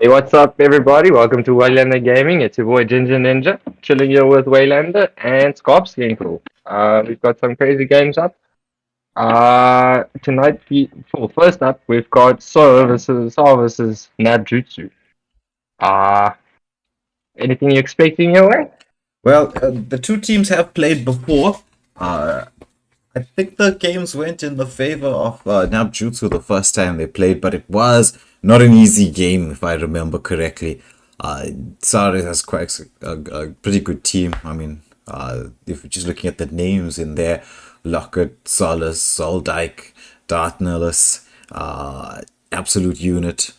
Hey, what's up, everybody? Welcome to Waylander Gaming. It's your boy Ginger Ninja, chilling here with Waylander and Scops Game Crew. We've got some crazy games up. Tonight, first up, we've got Sarrr versus Nabjutsu. Uh, Anything you expecting your way? Well, the two teams have played before. Uh, I think the games went in the favor of Nabjutsu the first time they played, but it was not an easy game, if I remember correctly. Sarrr has quite a pretty good team. I mean, if you're just looking at the names in there, Lockett, Solis, Zoldike, Dartnellis, Absolute Unit,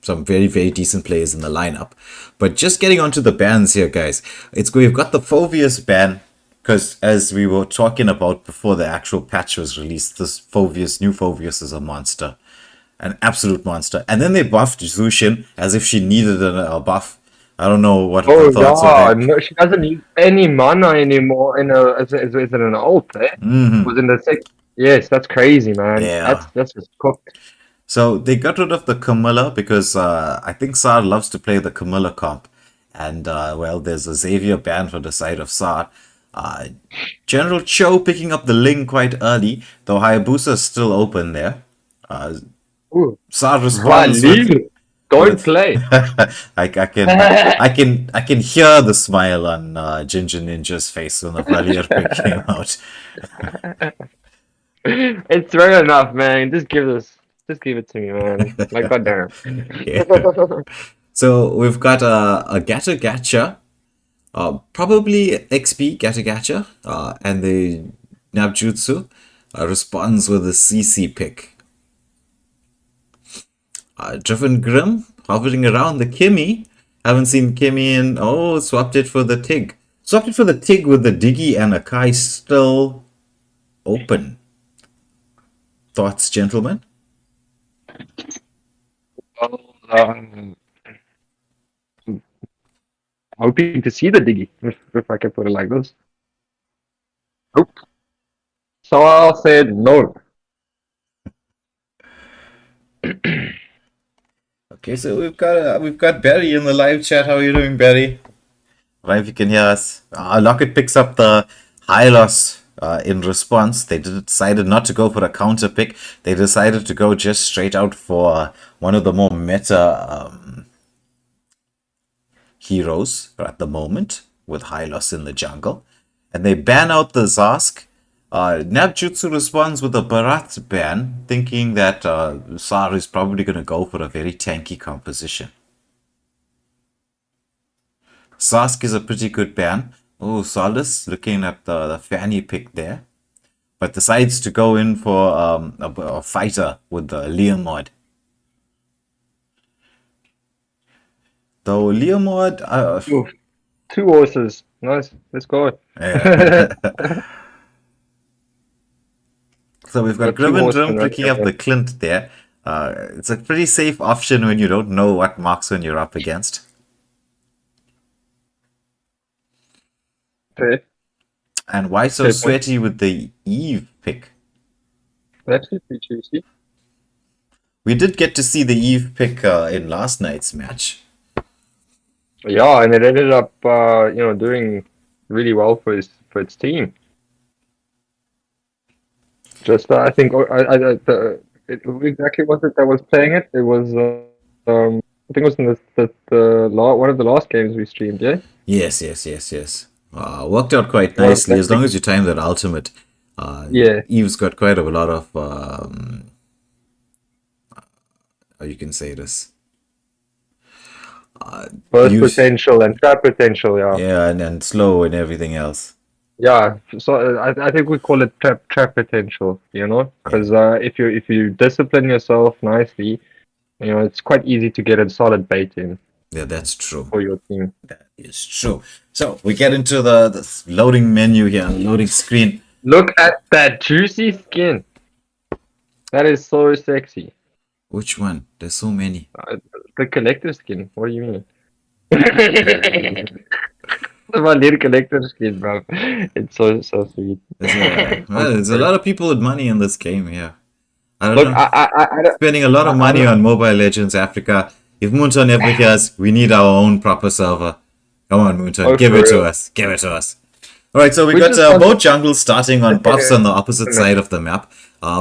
some very, very decent players in the lineup. But just getting onto the bans here, guys. We've got the Phoveus ban, because as we were talking about before the actual patch was released, new Phoveus is a monster. An absolute monster. And then they buffed Zushin as if she needed a buff. I don't know what the Oh thoughts of yeah, that. no, she doesn't need any mana anymore. Is it an ult? Eh? Was in the sec. Yes, that's crazy, man. Yeah. That's just cooked. So they got rid of the Camilla because I think Sarr loves to play the Camilla comp. And, well, there's a Xavier ban for the side of Sarr. Uh, General Cho picking up the Ling quite early, though Hayabusa's still open there. Uh, Ooh. Sarr responds Valil, don't with play. I can hear the smile on Ginger Ninja's face when the Valir pick came out. It's fair enough, man. Just give it to me, man. Like goddamn. Yeah. So we've got a Gacha Gacha, probably XP Gacha Gacha, and the Nabjutsu responds with a CC pick. Driven Grim hovering around the Kimmy. Haven't seen Kimmy in. Oh, swapped it for the Tig. Swapped it for the Tig with the Diggy and Akai still open. Thoughts, gentlemen? Well, hoping to see the diggy, if I can put it like this. Nope. So I said no. Okay, so we've got Barry in the live chat. How are you doing, Barry? Right, if you can hear us. Lockett picks up the high loss in response. They decided not to go for a counter pick. They decided to go just straight out for one of the more meta heroes at the moment with high loss in the jungle. And they ban out the Zask. Nabjutsu responds with a Bharat ban, thinking that Sarrr is probably going to go for a very tanky composition. Sask is a pretty good ban. Oh, Solis looking at the Fanny pick there. But decides to go in for a fighter with the Leomord. Though Leomord... Oof. Two horses. Nice. Let's go. yeah. So we've got Got two Grim horsemen right picking up there. the Clint there. It's a pretty safe option when you don't know what marksman you're up against. Okay. And why so Fair point. sweaty with the Eve pick? That should be juicy. We did get to see the Eve pick in last night's match. Yeah, and it ended up, doing really well for its team. Just, I think, who exactly was it that was playing it? It was, I think it was in one of the last games we streamed. Yeah. Yes. Worked out quite Well, nicely as long as you time that ultimate. yeah. Eve's got quite a lot of, how you can say this. Burst Use, potential and trap potential. Yeah. yeah, and slow and everything else. Yeah. So I think we call it trap potential. Because if you discipline yourself nicely, it's quite easy to get a solid bait in Yeah, that's true. for your team. That is true. So we get into the loading menu here, loading screen. Look at that juicy skin. That is so sexy. Which one? There's so many. The collector skin. What do you mean? My little collector skin, bro. It's so sweet. There's a lot of people with money in this game here. I don't Look, know. I don't. Spending a lot of money on Mobile Legends Africa If Moonton ever hears, we need our own proper server. Come on, Moonton, Oh, give for it to real. us. Give it to us. Alright, so we We got just want both jungles starting on buffs Okay. on the opposite side of the map.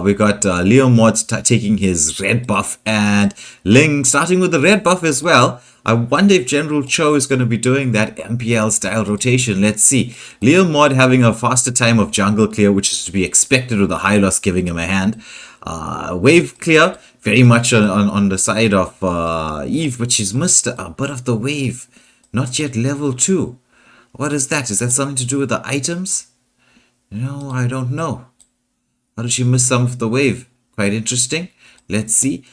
We got Leo Mod taking his red buff and Ling starting with the red buff as well. I wonder if General Cho is going to be doing that MPL style rotation. Let's see. Leo Mod having a faster time of jungle clear, which is to be expected with a high loss giving him a hand. Wave clear, very much on the side of Eve, but she's missed a bit of the wave. Not yet level 2. What is that? Is that something to do with the items? No, I don't know. How did she miss some of the wave? Quite interesting. Let's see.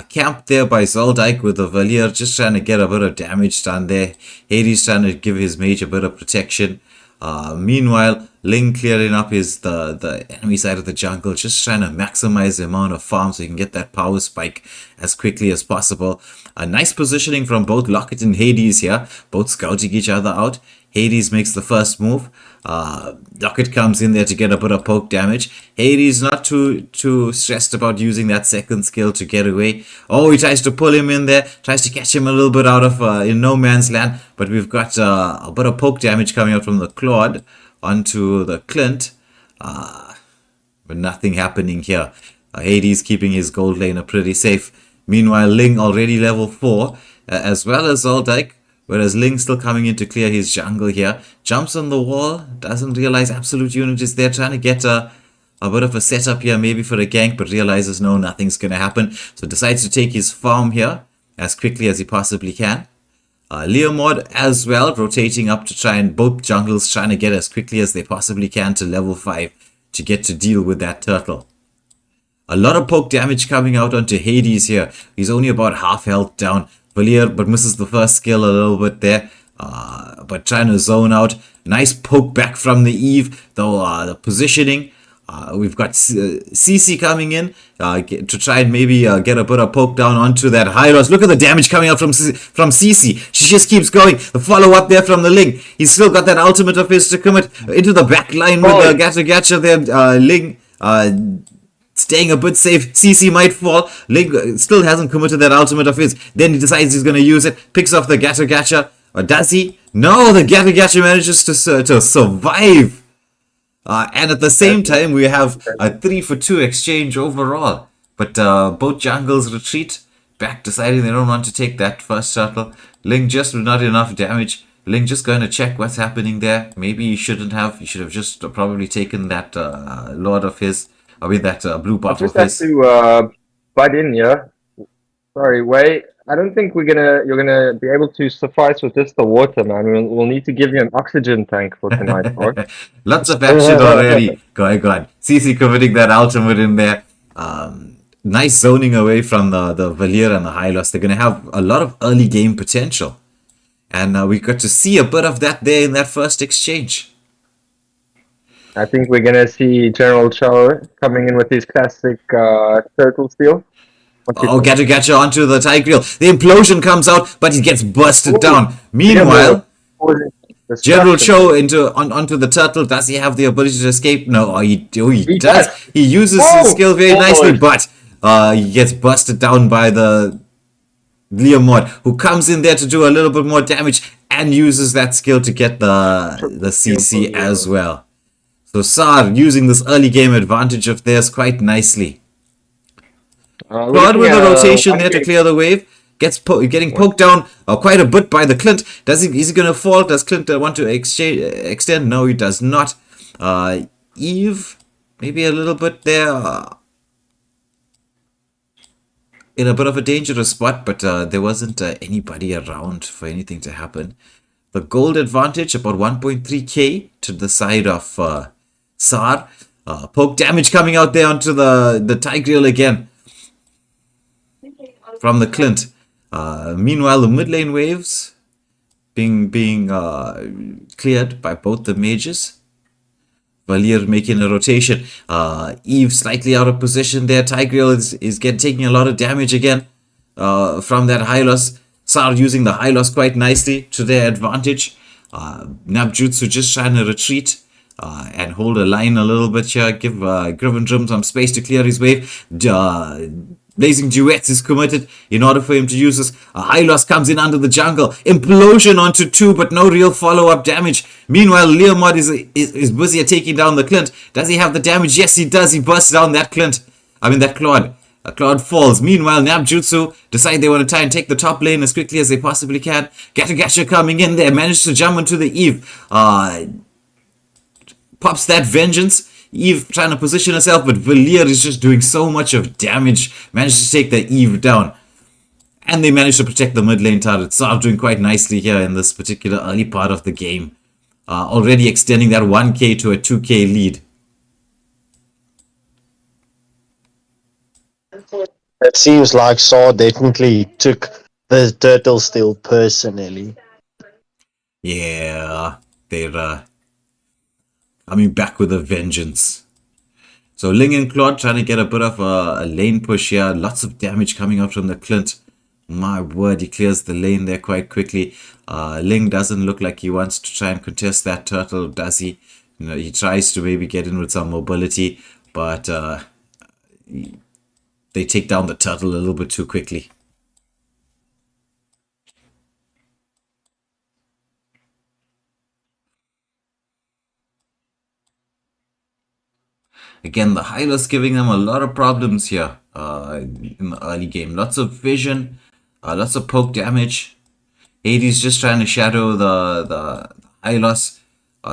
Camp there by Zoldike with the Valier, just trying to get a bit of damage done there. Hades trying to give his mage a bit of protection. Meanwhile, Ling clearing up the enemy side of the jungle, just trying to maximize the amount of farm so he can get that power spike as quickly as possible. A nice positioning from both Locket and Hades here, both scouting each other out. Hades makes the first move. Locket comes in there to get a bit of poke damage. Hades not too stressed about using that second skill to get away. Oh, he tries to pull him in there, tries to catch him a little bit out of in no man's land. But we've got a bit of poke damage coming out from the Claude onto the Clint. But nothing happening here. Hades keeping his gold laner pretty safe. Meanwhile, Ling already level 4, as well as Zoldike. Whereas Ling still coming in to clear his jungle here. Jumps on the wall. Doesn't realize Absolute Unit is there. Trying to get a bit of a setup here maybe for a gank. But realizes no, nothing's going to happen. So decides to take his farm here as quickly as he possibly can. Leo Mod as well. Rotating up to try and both jungles trying to get as quickly as they possibly can to level 5. To get to deal with that turtle. A lot of poke damage coming out onto Hades here. He's only about half health down. Valier, but misses the first skill a little bit there. But trying to zone out. Nice poke back from the Eve. Though the positioning. We've got CC coming in to try and maybe get a bit of poke down onto that high loss. Look at the damage coming out from CC. She just keeps going. The follow up there from the Ling. He's still got that ultimate of his to commit into the back line with the Gacha there. Ling staying a bit safe. CC might fall. Ling still hasn't committed that ultimate of his. Then he decides he's going to use it. Picks off the Gacha. Or does he? No, the Gacha manages to survive. And at the same time, we have a 3-for-2 exchange overall. But both jungles retreat back, deciding they don't want to take that first turtle. Ling just not enough damage. Ling just going to check what's happening there. Maybe he shouldn't have. He should have just probably taken that Lord of his. I mean, that blue buff just of have his. to butt in, yeah. Sorry, Wei. I don't think you're gonna be able to suffice with just the water, man. We'll need to give you an oxygen tank for tonight, bro. Lots of action already going on. CC committing that ultimate in there. Nice zoning away from the Valier and the Hylos. They're going to have a lot of early game potential. And we got to see a bit of that there in that first exchange. I think we're gonna see General Cho coming in with his classic turtle steel. Oh, Gacha onto the Tigreal. The implosion comes out, but he gets busted down. Meanwhile, General Cho onto the turtle. Does he have the ability to escape? No, he does. He uses his skill very nicely, but he gets busted down by the Leo Mod, who comes in there to do a little bit more damage and uses that skill to get the CC as well. So Sarrr using this early game advantage of theirs quite nicely. Claude with the rotation there to clear the wave. Getting poked down quite a bit by the Clint. Is he going to fall? Does Clint want to extend? No, he does not. Eve, maybe a little bit there. In a bit of a dangerous spot, but there wasn't anybody around for anything to happen. The gold advantage, about 1.3k to the side of Sarrr. Poke damage coming out there onto the Tigreal again from the Clint. Meanwhile, the mid lane waves being cleared by both the mages. Valier making a rotation. Eve slightly out of position there. Tigreal is taking a lot of damage again from that Hylos. Sarrr using the Hylos quite nicely to their advantage. Nabjutsu just trying to retreat and hold a line a little bit here. Give Grivendrim some space to clear his wave. Blazing Duets is committed in order for him to use this. A Hylos comes in under the jungle. Implosion onto 2, but no real follow-up damage. Meanwhile, Leomod is busy at taking down the Clint. Does he have the damage? Yes, he does. He bursts down that Clint. that Claude. Claude falls. Meanwhile, Nabjutsu decide they want to try and take the top lane as quickly as they possibly can. Gacha coming in there. Manages to jump onto the Eve. Pops that vengeance. Eve trying to position herself, but Valier is just doing so much of damage. Manages to take the Eve down. And they manage to protect the mid lane turret. Sarrr doing quite nicely here in this particular early part of the game. Already extending that 1k to a 2k lead. It seems like Sarrr definitely took the turtle steel personally. Yeah, they're coming back with a vengeance. So Ling and Claude trying to get a bit of a lane push here. Lots of damage coming out from the Clint. My word, he clears the lane there quite quickly. Ling doesn't look like he wants to try and contest that turtle, does he? He tries to maybe get in with some mobility, but they take down the turtle a little bit too quickly. Again, the Hylos giving them a lot of problems here in the early game. Lots of vision, lots of poke damage. Hades just trying to shadow the Hylos.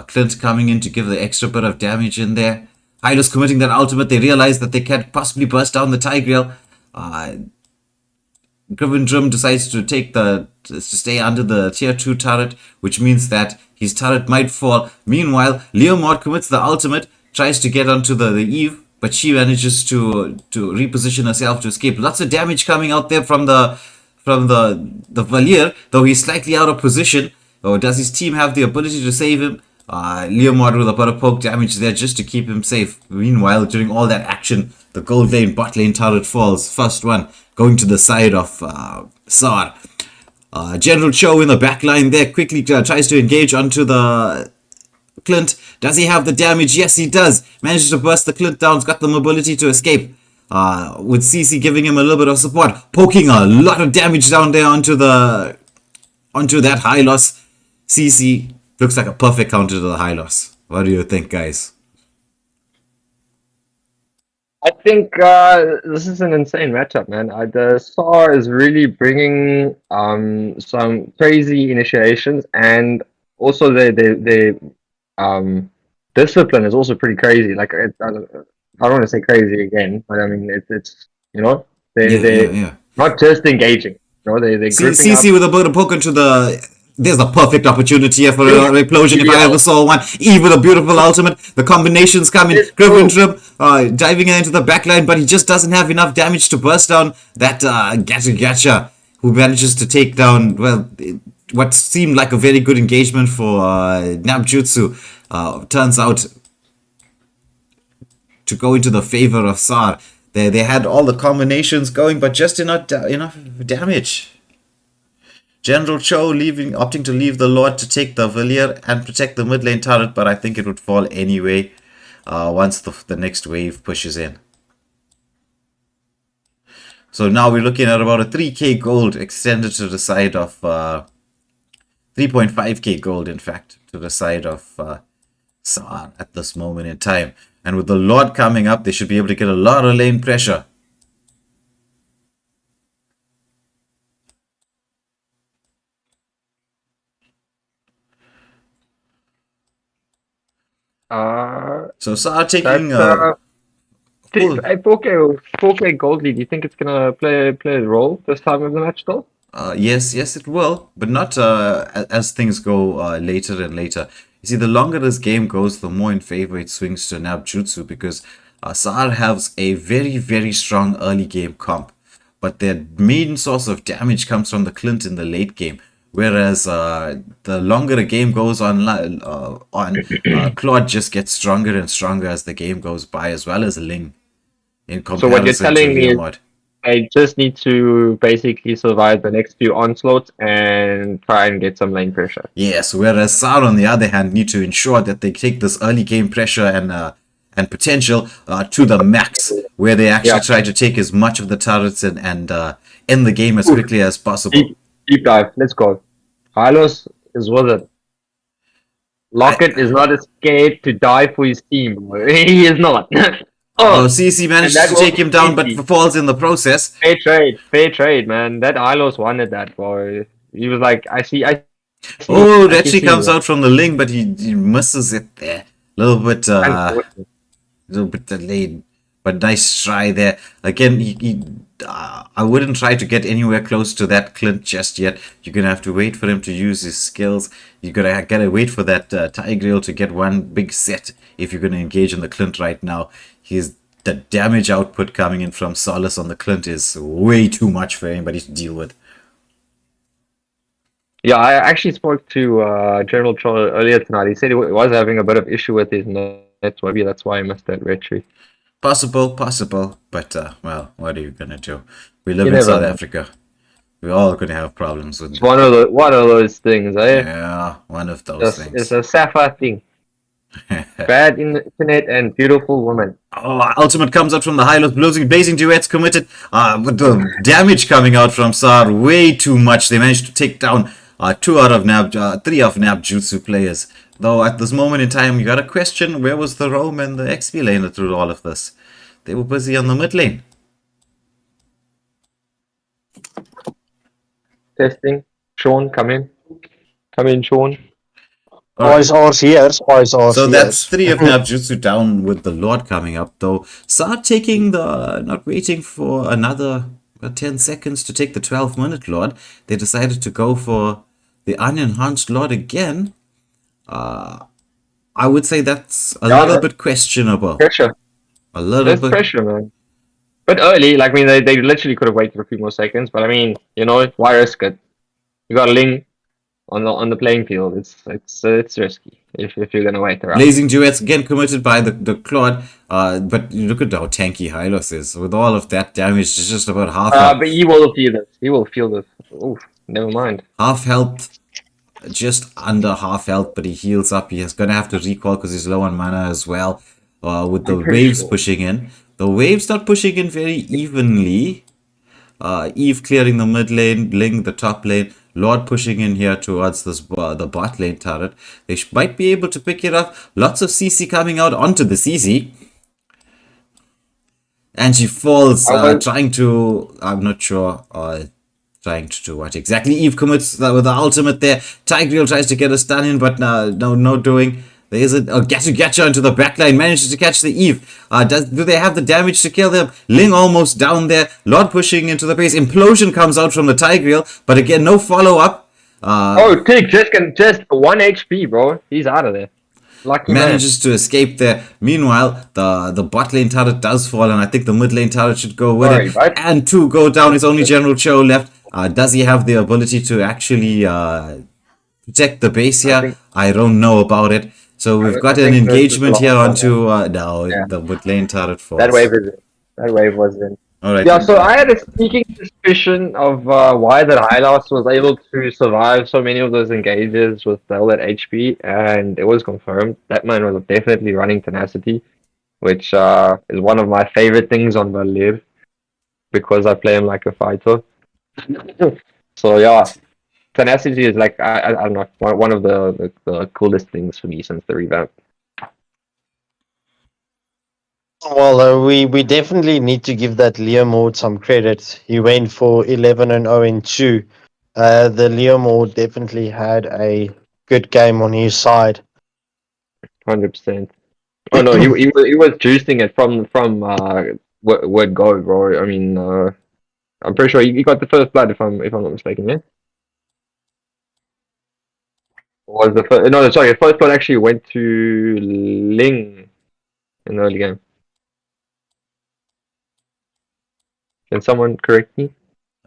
Clint coming in to give the extra bit of damage in there. Hylos committing that ultimate. They realize that they can't possibly burst down the Tigreal. Grivendrum decides to stay under the tier 2 turret, which means that his turret might fall. Meanwhile, Leomord commits the ultimate. Tries to get onto the Eve, but she manages to reposition herself to escape. Lots of damage coming out there from the Valier, though he's slightly out of position. Or does his team have the ability to save him? Leomord with a bit of poke damage there just to keep him safe. Meanwhile, during all that action, the gold lane, bot lane turret falls. First one going to the side of Sarrr. General Cho in the back line there quickly tries to engage onto the Clint. Does he have the damage? Yes, he does. Manages to burst the Clint down. He's got the mobility to escape. With CC giving him a little bit of support. Poking a lot of damage down there onto that Hylos. CC looks like a perfect counter to the Hylos. What do you think, guys? I think this is an insane matchup, man. The Sarrr is really bringing some crazy initiations, and also they discipline is also pretty crazy. Like I don't want to say crazy again, but I mean it's they not just engaging. They gripping CC up. with a bit of poke into the. There's the perfect opportunity here for an explosion if I ever saw one. Eve with a beautiful ultimate. The combinations coming. Grivendrum diving into the backline, but he just doesn't have enough damage to burst down that Gacha, who manages to take down, well, what seemed like a very good engagement for Nabjutsu. Turns out to go into the favor of Sarrr. They had all the combinations going, but just enough damage. General Cho opting to leave the Lord to take the Valier and protect the mid lane turret, but I think it would fall anyway once the next wave pushes in. So now we're looking at about a 3k gold extended to the side of 3.5k gold, in fact, to the side of Sarrr at this moment in time. And with the Lord coming up, they should be able to get a lot of lane pressure. So Sarrr taking 4K gold lead. Do you think it's gonna play a role this time of the match though? Yes, it will, but not as things go later and later. You see, the longer this game goes, the more in favor it swings to Nabjutsu, because Sarrr has a very, very strong early game comp, but their main source of damage comes from the Clint in the late game. Whereas the longer the game goes on, Claude just gets stronger and stronger as the game goes by, as well as Ling. In comparison so what you're telling me is I just need to basically survive the next few onslaughts and try and get some lane pressure. Yes, whereas Sarrr, on the other hand, need to ensure that they take this early game pressure and and potential to the max, where they actually Yeah. try to take as much of the turrets and end the game as quickly as possible. Deep dive. Let's go. Hylos is worth it. Lockett is not scared to die for his team. Bro. He is not. CC and manages that to was take him down, but easy. falls in the process. Fair trade, man. That Hylos wanted that, bro. He was like, I see. Oh, I that can she see comes you. out from the Ling, but he misses it there. A Unfortunate. little bit delayed, but nice try there. Again, I wouldn't try to get anywhere close to that Clint just yet. You're gonna have to wait for him to use his skills. You gotta wait for that Tigreal to get one big set if you're gonna engage in the Clint right now. The damage output coming in from Solace on the Clint is way too much for anybody to deal with. Yeah, I actually spoke to General Troll earlier tonight. He said he was having a bit of issue with his net. Maybe that's why he missed that retry. Possible, but well, what are you gonna do? We live You in never South know. Africa. We're all gonna have problems with It's one of those things, eh? yeah, one of those It's things. a sapphire thing. Bad internet and beautiful woman. Oh, Ultimate comes out from the high lows, blazing duets committed. With the damage coming out from Sarrr, way too much. They managed to take down three of Nabjutsu players. Though at this moment in time, you gotta question where was the roam and the XP laner through all of this. They were busy on the mid lane. Testing. Sean, come in. Come in, Sean. Spice R's here. Spice R's So here. that's three of Nabjutsu down with the Lord coming up, though. Sarrr taking not waiting for another 10 seconds to take the 12-minute Lord. They decided to go for the unenhanced Lord again. I would say that's a little bit questionable. Pressure. A little There's bit. pressure, man. But early, like, I mean, they literally could have waited a few more seconds. But I mean, you know, why risk it? You got Ling on the playing field. It's risky if you're gonna wait around. Blazing duets again committed by the Claude. But look at how tanky Hylos is. With all of that damage, it's just about half health. But he will feel this. He will feel this. Oof, never mind. Half health, just under half health, but he heals up. He's gonna have to recall because he's low on mana as well. With the waves pushing in. The waves not pushing in very evenly. Eve clearing the mid lane, Ling the top lane, Lord pushing in here towards this the bot lane turret. They might be able to pick it up. Lots of CC coming out onto the CC. And she falls, trying to, I'm not sure, trying to do what exactly. Eve commits with the ultimate there. Tigreal tries to get a stun in, but no doing. There is a Getcha into the backline, manages to catch the Eve. Do they have the damage to kill them? Ling almost down there. Lord pushing into the base. Implosion comes out from the Tigreal, but again, no follow-up. Tig just 1 HP, bro. He's out of there. Lucky manages to escape there. Meanwhile, the bot lane turret does fall, and I think the mid lane turret should go with it. Right? And 2 go down. It's only General Cho left. Does he have the ability to actually protect the base here? I don't know about it. So we've got an engagement here onto the mid lane turret falls. That wave was in. All right. Yeah, so I had a sneaking suspicion of why that Hylos was able to survive so many of those engages with all that HP, and it was confirmed. That man was definitely running tenacity, which is one of my favorite things on Valir, because I play him like a fighter. So yeah, tenacity is like I don't know, one of the coolest things for me since the revamp. Well, we definitely need to give that Leomord some credit. He went for 11-0 in 2. The Leomord definitely had a good game on his side. 100%. Oh no, he was juicing it from word go, bro. I mean, I'm pretty sure he got the first blood if I'm not mistaken, yeah. Or was the first? No, sorry, the first blood actually went to Ling in the early game. Can someone correct me?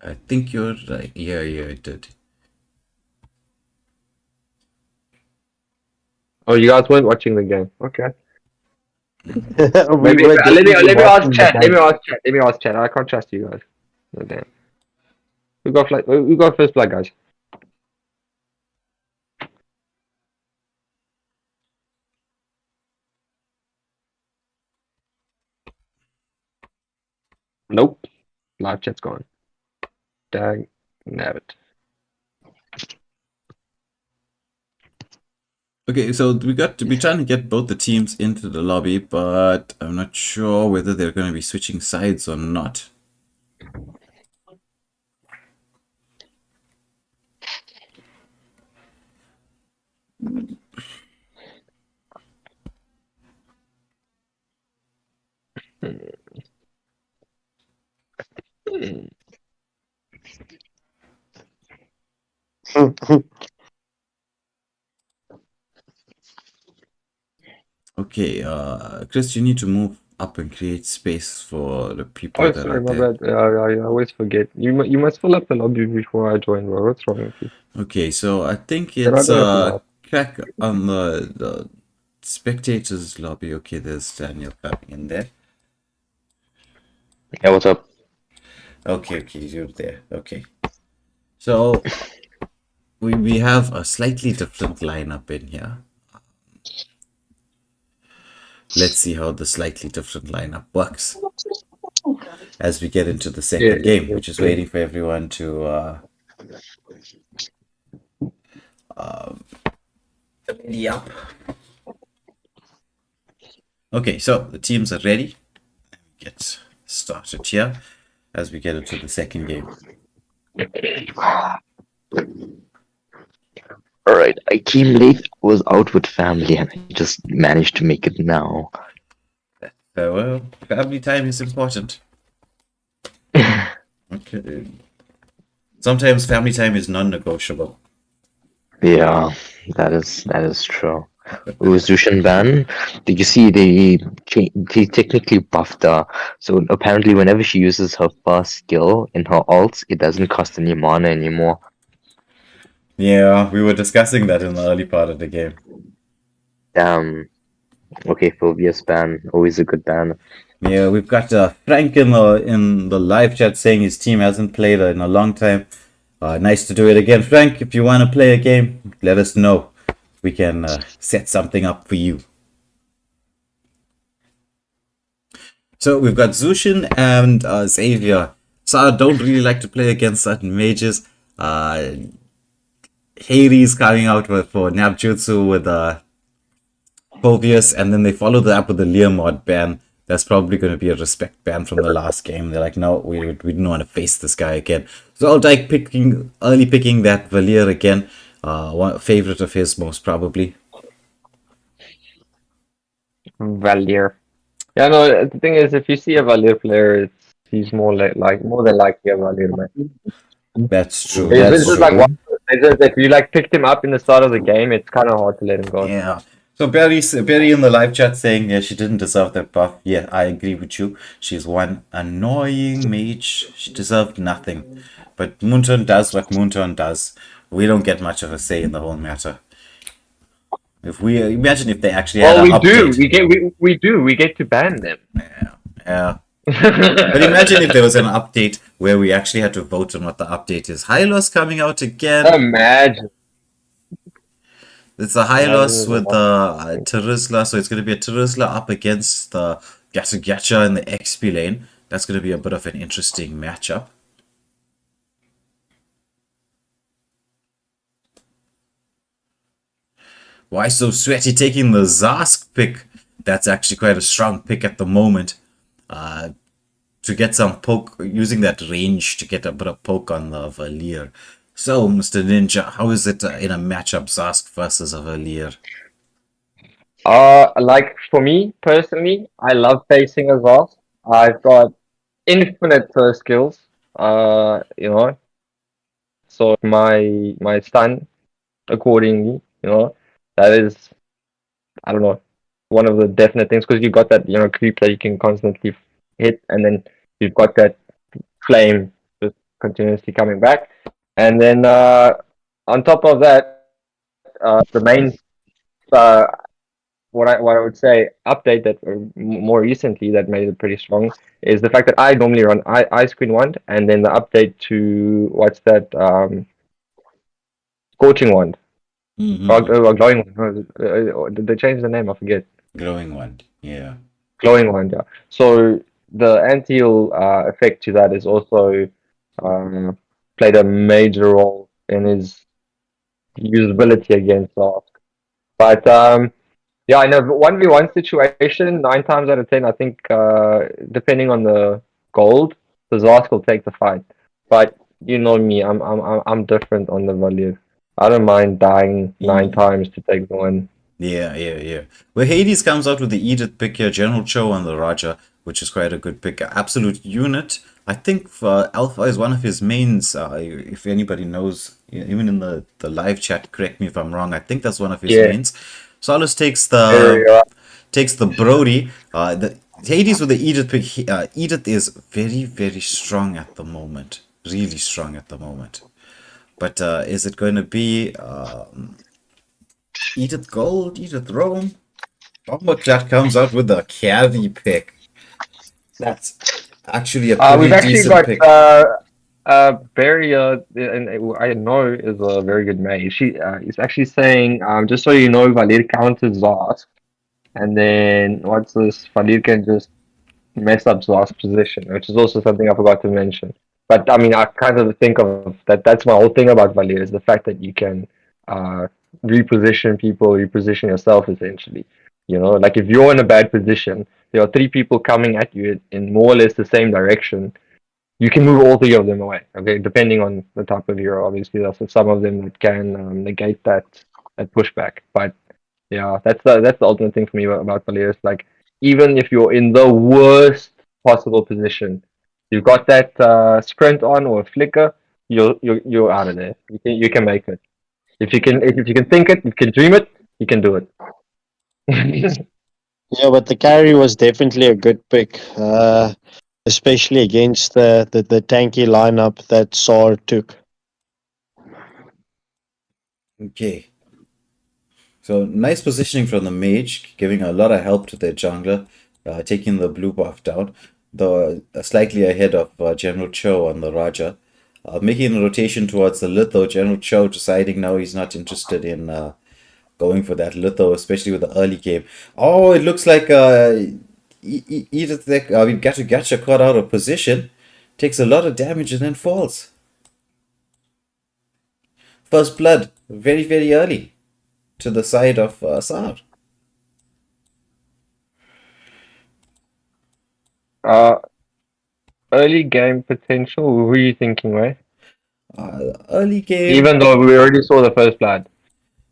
I think you're right. Yeah, it did. Oh, you guys weren't watching the game. Okay. let me ask chat. Let me ask chat. I can't trust you guys. No damn. Who got first blood, guys? Nope. Live chat's gone. Dag nabbit. Okay, so we're trying to get both the teams into the lobby, but I'm not sure whether they're going to be switching sides or not. Okay, Chris, you need to move up and create space for the people Oh, that are sorry, my there. bad. I always forget. You must fill up the lobby before I join, bro. What's wrong with you? Okay, so I think Then I it's don't have to laugh. crack on the spectators lobby. Okay, there's Daniel coming in there. Yeah, what's up? Okay, you're there. Okay. So we have a slightly different lineup in here. Let's see how the slightly different lineup works as we get into the second game, which is waiting for everyone to ready up. Okay, so the teams are ready. Get started here as we get into the second game. Alright, I came late, was out with family, and I just managed to make it now. Well, family time is important. Okay. Sometimes family time is non-negotiable. Yeah, that is true. Ooh, Zushin Ban, did you see they technically buffed her? So apparently whenever she uses her first skill in her ults, it doesn't cost any mana anymore. Yeah, we were discussing that in the early part of the game. Damn. Okay, Phobia's ban, always a good ban. Yeah, we've got Frank in the live chat saying his team hasn't played in a long time. Nice to do it again, Frank. If you want to play a game, let us know. We can set something up for you. So we've got Zushin and Xavier. Sarrr don't really like to play against certain mages. Hades coming out for Nabjutsu with Phobius, and then they follow that up with the Leomord ban. That's probably going to be a respect ban from the last game. They're like, no, we don't want to face this guy again. So I'll like early picking that Valier again. One favorite of his, most probably. Valier. Yeah, no, the thing is, if you see a Valier player, he's more like more than likely a Valier, man. That's true. It's just like one. It's just if you like picked him up in the start of the game, it's kind of hard to let him go. Yeah. So Barry in the live chat saying, yeah, she didn't deserve that buff. Yeah, I agree with you. She's one annoying mage. She deserved nothing. But Moonton does what Moonton does. We don't get much of a say in the whole matter. If we imagine if they actually had an update. We get to ban them. Yeah. But imagine if there was an update where we actually had to vote on what the update is. Hylos coming out again. Imagine. It's a Hylos with the Terizla, so it's going to be a Terizla up against the Gacha in the XP lane. That's going to be a bit of an interesting matchup. Why so sweaty taking the Zask pick? That's actually quite a strong pick at the moment. To get some poke, using that range to get a bit of poke on the Valier. So, Mr. Ninja, how is it in a matchup, Zask versus a Valier? Like for me personally, I love facing a Zask. I've got infinite skills. You know, so my stun accordingly. You know, that is, I don't know, one of the definite things because you've got that creep that you can constantly hit, and then you've got that flame just continuously coming back, and then on top of that, the main what I would say update that more recently that made it pretty strong is the fact that I normally run Ice Queen Wand, and then the update to what's that Scorching Wand. Or Glowing Wand. Did they change the name? I forget. Glowing Wand, yeah. Glowing Wand, yeah. So the anti-heal effect to that is also um, played a major role in his usability against Ask. But yeah, I know 1v1 situation, 9 times out of 10, I think depending on the gold, the Zask will take the fight. But you know me, I'm different on the value. I don't mind dying 9 times to take the win. Yeah. Where Hades comes out with the Edith pick here, General Cho on the Raja, which is quite a good pick. Absolute unit. I think Alpha is one of his mains. If anybody knows, even in the live chat, correct me if I'm wrong. I think that's one of his Yeah, mains. Solus very takes the Brody. The Hades with the Edith pick. Edith is very strong at the moment. Really strong at the moment. But is it going to be Edith Gold, Edith Rome? Chat comes out with the carry pick. That's actually a We've pretty actually decent got pick. Barry, and I know is a very good mate. She is actually saying, just so you know, Valir counters Zask, and then what's this? Valir can just mess up Zask's position, which is also something I forgot to mention. But I mean, I kind of think of that. That's my whole thing about Valir is the fact that you can uh, reposition people, reposition yourself essentially. You know, like if you're in a bad position, there are 3 people coming at you in more or less the same direction. You can move all 3 of them away. Okay, depending on the type of hero. Obviously, there's some of them that can negate that pushback. But yeah, that's the ultimate thing for me about Valiers. Like even if you're in the worst possible position, you've got that sprint on or a flicker, you're out of there. You can make it. If you can think it, you can dream it, you can do it. Yeah, but the carry was definitely a good pick, especially against the tanky lineup that Sarrr took. Okay. So nice positioning from the mage, giving a lot of help to their jungler, taking the blue buff down, though slightly ahead of General Cho on the Raja. Making a rotation towards the Litho, General Cho deciding now he's not interested in going for that Litho, especially with the early game. Oh, it looks like Edith, we Gacha caught out of position, takes a lot of damage and then falls. First blood, very early to the side of Sarrr. uh, early game potential. Who are you thinking, Ray? Early game, Even though we already saw the first blood.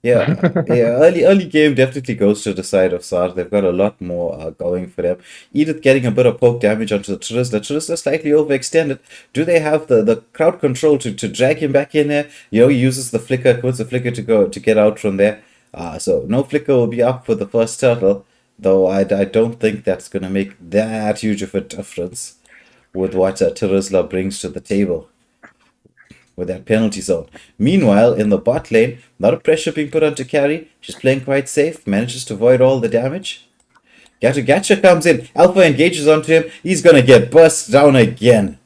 yeah. Early game definitely goes to the side of Sarrr. They've got a lot more going for them. Edith getting a bit of poke damage onto the Trisla. Trisla slightly overextended. Do they have the crowd control to drag him back in there? You know, he uses the flicker, puts the flicker to get out from there. So no flicker will be up for the first turtle, though I don't think that's gonna make that huge of a difference with what Trisla brings to the table with that penalty zone. Meanwhile, in the bot lane, a lot of pressure being put onto carry. She's playing quite safe, manages to avoid all the damage. Gacha comes in, Alpha engages onto him, he's gonna get burst down again.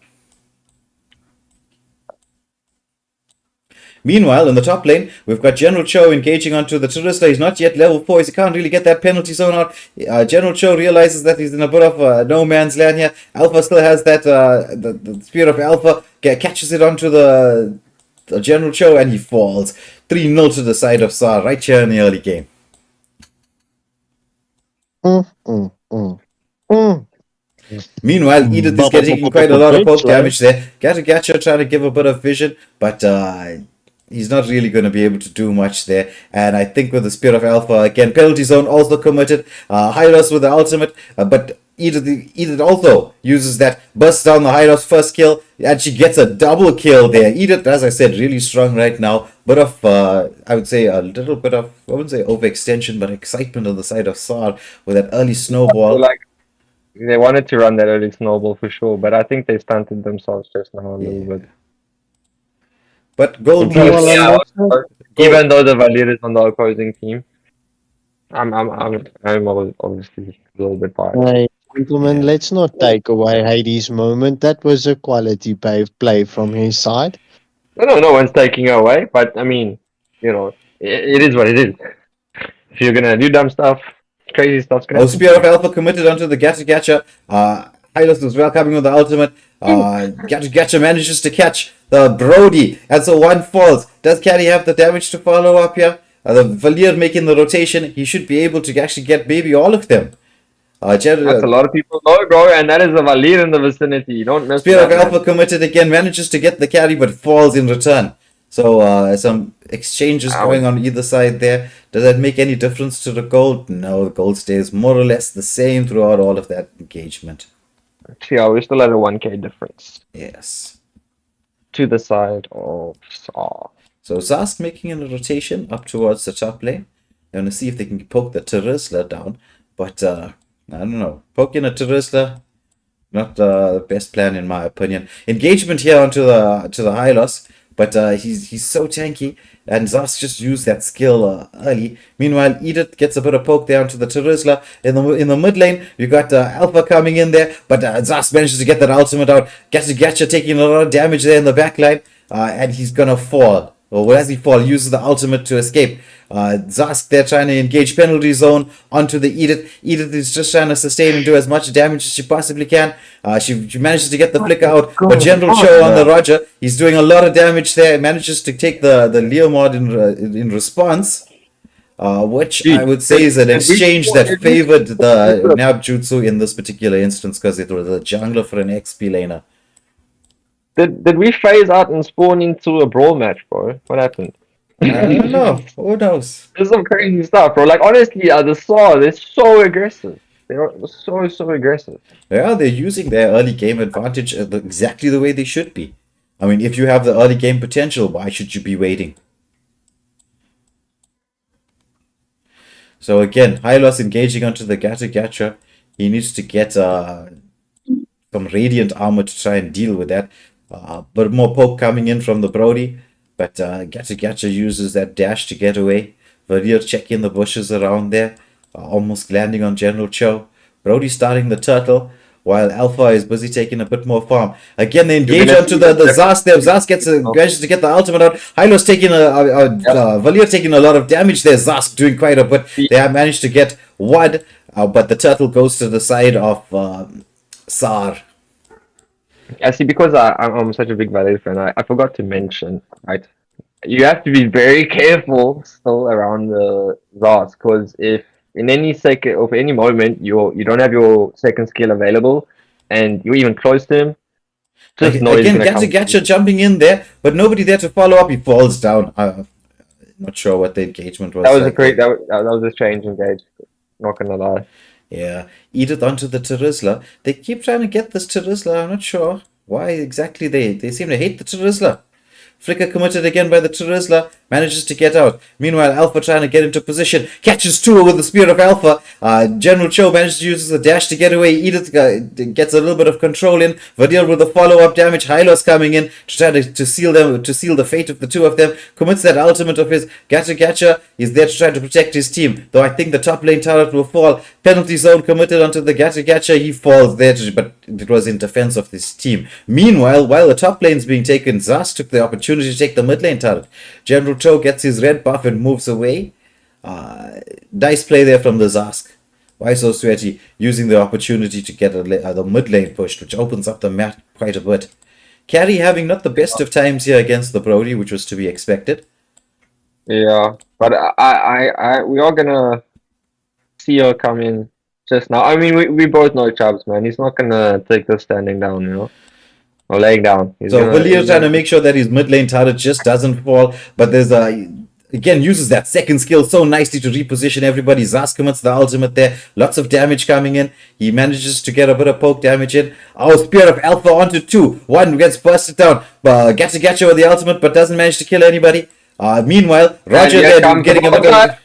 Meanwhile, in the top lane, we've got General Cho engaging onto the Turista. He's not yet level 4, so he can't really get that penalty zone out. General Cho realizes that he's in a bit of no man's land here. Alpha still has that, the Spear of Alpha, catches it onto the General Cho, and he falls. 3-0 to the side of Sarrr right here in the early game. Meanwhile, Edith is getting quite a lot of poke damage there. Gacha trying to give a bit of vision, but he's not really going to be able to do much there. And I think with the Spear of Alpha, again, penalty zone also committed. Hylos with the ultimate, but Edith also uses that, busts down the Hylos first kill, and she gets a double kill there. Edith, as I said, really strong right now. Bit of, I would say, a little bit of, I wouldn't say overextension, but excitement on the side of Sarrr with that early snowball. Like they wanted to run that early snowball for sure, but I think they stunted themselves just now a little bit. But gold Even moves. though the Valir is on the opposing team, I'm obviously a little bit biased. Hey, gentlemen, let's not take away Hades' moment. That was a quality play from his side. No one's taking it away, but I mean, it is what it is. If you're gonna do dumb stuff, crazy stuff's gonna happen. Spear of Alpha committed onto the Gacha. Hylos as well coming with the ultimate. Gacha manages to catch the Brody, and so one falls. Does Carry have the damage to follow up here? The Valier making the rotation. He should be able to actually get maybe all of them. That's a lot of people know, bro, and that is a Valir in the vicinity. You don't miss Spear that, of Alpha committed again, manages to get the carry but falls in return. So some exchanges going on either side there. Does that make any difference to the gold? No, the gold stays more or less the same throughout all of that engagement. Yeah, we're still at a 1k difference. Yes. To the side of Sarrr. So Zast making a rotation up towards the top lane. They're going to see if they can poke the Terizla down. But I don't know. Poking a Terizla, not the best plan in my opinion. Engagement here onto the Hylos. But he's so tanky, and Zast just used that skill early. Meanwhile, Edith gets a bit of poke down to the Terizla. In the mid lane, you got Alpha coming in there, but Zast manages to get that ultimate out. Gacha taking a lot of damage there in the back line, and he's gonna fall. Or as he fall, he uses the ultimate to escape. Zask there trying to engage penalty zone onto the Edith. Edith is just trying to sustain and do as much damage as she possibly can. She manages to get the flicker out, but General Cho on the Roger, he's doing a lot of damage there. Manages to take the Leo mod in response, which I would say is an exchange that favored the Nabjutsu in this particular instance because it was a jungler for an XP laner. Did we phase out and spawn into a brawl match, bro? What happened? I don't know. Who knows? There's some crazy stuff, bro. Like, honestly, the Sarrr, they're so aggressive. They're so aggressive. Yeah, they're using their early game advantage exactly the way they should be. I mean, if you have the early game potential, why should you be waiting? So again, Hylos engaging onto the Gacha. He needs to get some Radiant armor to try and deal with that. But more poke coming in from the Brody. But Gacha uses that dash to get away. Valir checking the bushes around there. Almost landing on General Cho. Brody starting the turtle. While Alpha is busy taking a bit more farm. Again, they engage onto the Zast there. Zast manages to get the ultimate out. Hylos taking Valir taking a lot of damage there. Zast doing quite a bit. They have managed to get one. But the turtle goes to the side of Sarrr. Yeah, see, because I'm such a big Valir fan, I forgot to mention, right? You have to be very careful still around the Zast, because if in any second or for any moment you don't have your second skill available and you're even close to him, just know again Gacha jumping in there, but nobody there to follow up. He falls down. Not sure what the engagement was. That was that was a strange engage. Not gonna lie. Yeah, Edith onto the Terizla. They keep trying to get this Terizla. I'm not sure why exactly they seem to hate the Terizla. Flicker committed again by the Terizla, manages to get out. Meanwhile, Alpha trying to get into position, catches two with the Spear of Alpha. General Cho manages to use the dash to get away. Edith gets a little bit of control in. Vadir with the follow-up damage. Hylos coming in to try to seal the fate of the two of them. Commits that ultimate of his. Gacha is there to try to protect his team. Though I think the top lane turret will fall. Penalty zone committed onto the Gacha. He falls there, but it was in defense of his team. Meanwhile, while the top lane is being taken, Zas took the opportunity to take the mid lane turret. General Cho gets his red buff and moves away. Nice play there from the Zask. Why so sweaty? Using the opportunity to get the mid lane pushed, which opens up the map quite a bit. Carry having not the best of times here against the Brody, which was to be expected. Yeah, but we are gonna see her come in just now. I mean, we both know Chubbs, man. He's not gonna take this standing down, you know. Or laying down. Valier's trying to make sure that his mid lane turret just doesn't fall, but there's again uses that second skill so nicely to reposition everybody. Zas commits the ultimate there, lots of damage coming in. He manages to get a bit of poke damage in. Spear of Alpha onto two. One gets busted down. Gacha with the ultimate, but doesn't manage to kill anybody. Meanwhile, Roger there getting a bit of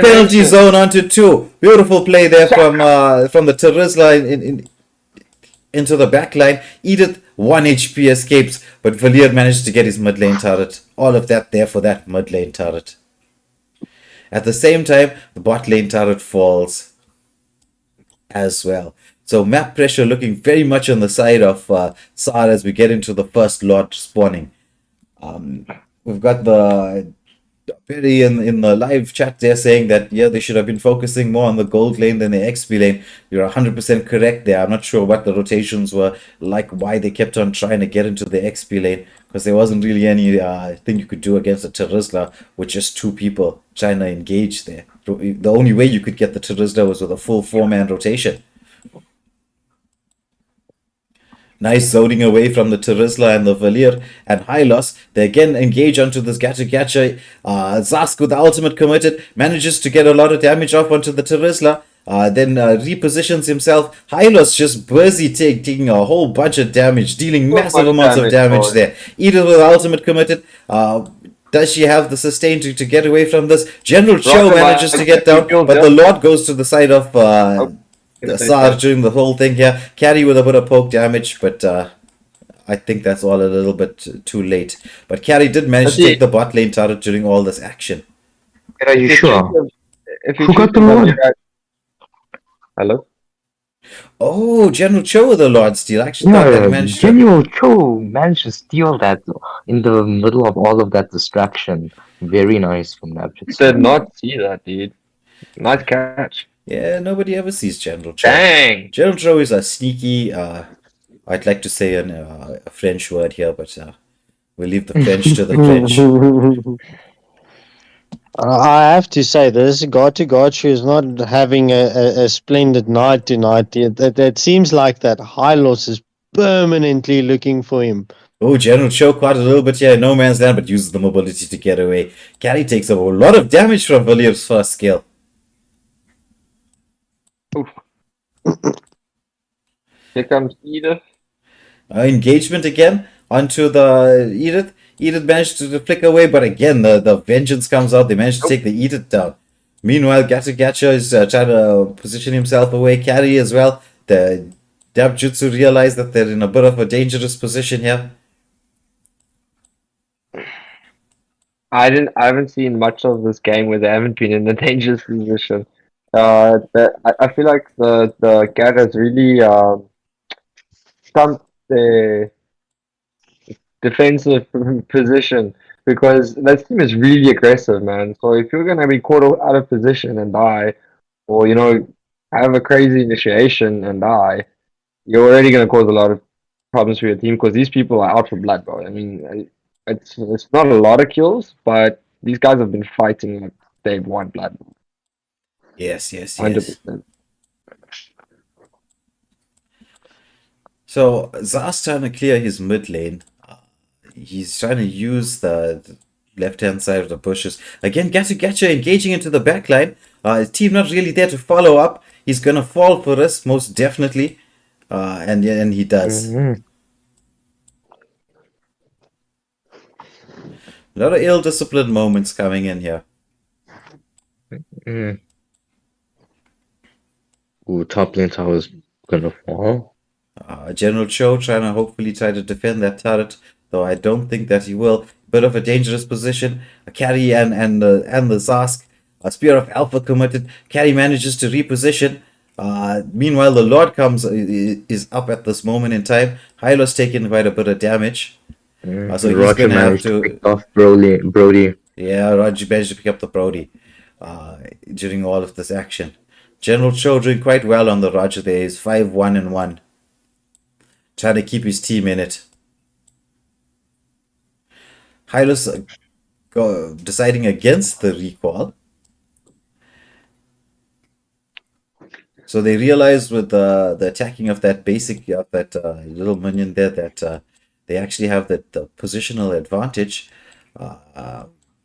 penalty zone onto two. Beautiful play there from the Terizla into the back line. Edith 1 HP escapes, but Valir managed to get his mid lane turret. All of that there for that mid lane turret. At the same time, the bot lane turret falls as well. So map pressure looking very much on the side of Sarrr as we get into the first lot spawning. We've got the Perry in the live chat, they're saying that yeah, they should have been focusing more on the gold lane than the XP lane. You're 100% correct there. I'm not sure what the rotations were like, why they kept on trying to get into the XP lane, because there wasn't really any thing you could do against a Terizla with just two people trying to engage there. The only way you could get the Terizla was with a full four-man rotation. Nice zoning away from the Terizla and the Valir and Hylos. They again engage onto this Gacha Gacha. Zask with the ultimate committed manages to get a lot of damage off onto the Terizla. Then repositions himself. Hylos just busy taking a whole bunch of damage, dealing massive amounts of damage there. Edith with the ultimate committed. Does she have the sustain to get away from this? General Cho manages to get down, but the Lord goes to the side of Sarrr during the whole thing here. Carry with a bit of poke damage, but I think that's all a little bit too late. But Carry did manage to take the bot lane turret during all this action. Are you sure? Who got the Lord? Hello? Oh, General Cho with the Lord Steal. Actually, thought that managed to... General Cho managed to steal that in the middle of all of that distraction. Very nice from Nabjutsu. Did not see that, dude. Nice catch. Yeah, nobody ever sees General Cho. Dang! General Cho is a sneaky, I'd like to say a French word here, but we'll leave the French to the French. I have to say, this Gachu is not having a splendid night tonight. It seems like that Hylos is permanently looking for him. Oh, General Cho quite a little bit here in no man's land, but uses the mobility to get away. Carry takes a lot of damage from Valir's first skill. Here comes Edith. Engagement again onto the Edith. Edith managed to flick away, but again, the vengeance comes out. They managed to take the Edith down. Meanwhile, Gacha Gacha is trying to position himself away. Carry as well. The Nabjutsu realize that they're in a bit of a dangerous position here. I haven't seen much of this game where they haven't been in a dangerous position. I feel like the cat has really stumped the defensive position, because that team is really aggressive, man. So if you're gonna be caught out of position and die, or have a crazy initiation and die, you're already gonna cause a lot of problems for your team, because these people are out for blood, bro. I mean, it's not a lot of kills, but these guys have been fighting like they want blood. Yes. 100%. So Zar's trying to clear his mid lane. He's trying to use the left-hand side of the bushes. Again, Gacha engaging into the backline. His team not really there to follow up. He's gonna fall for this, most definitely. And he does. Mm-hmm. A lot of ill-disciplined moments coming in here. Mm. Ooh, top lane tower's gonna fall. General Cho trying to hopefully try to defend that turret, though I don't think that he will. Bit of a dangerous position. Carry and the Zask. A Spear of Alpha committed. Carry manages to reposition. Meanwhile, the Lord is up at this moment in time. Hylos taking quite a bit of damage. So he's Roger gonna have managed to to. pick off Brody. Yeah, Roger managed to pick up the Brody during all of this action. General Cho doing quite well on the Roger there. He's 5-1-1. Trying to keep his team in it. Hylos deciding against the recall. So they realized with the attacking of that little minion there that they actually have the positional advantage.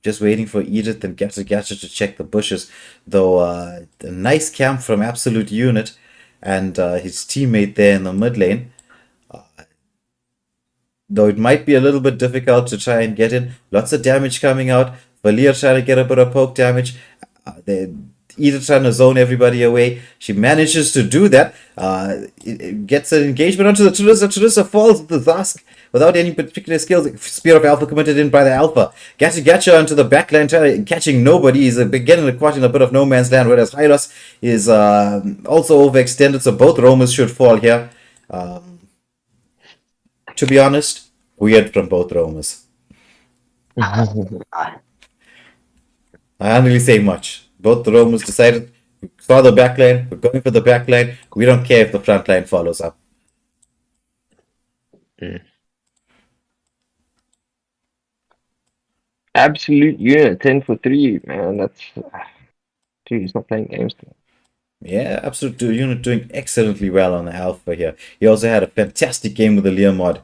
Just waiting for Edith and Gacha to check the bushes. Though a nice camp from Absolute Unit and his teammate there in the mid lane. Though it might be a little bit difficult to try and get in. Lots of damage coming out. Valir trying to get a bit of poke damage. Edith trying to zone everybody away. She manages to do that. It gets an engagement onto the Teresa. Teresa falls with the Zask without any particular skills. Spear of Alpha committed in by the Alpha. Gacha onto the backline, catching nobody. He's getting caught in a bit of no man's land, whereas Hylos is also overextended, so both roamers should fall here. To be honest, weird from both roamers. I can't really say much. Both the Romans decided, we saw the backline, we're going for the backline. We don't care if the front line follows up. Absolute unit, 10 for 3, man. That's. Dude, he's not playing games today. Yeah, Absolute Unit doing excellently well on the Alpha here. He also had a fantastic game with the Leomod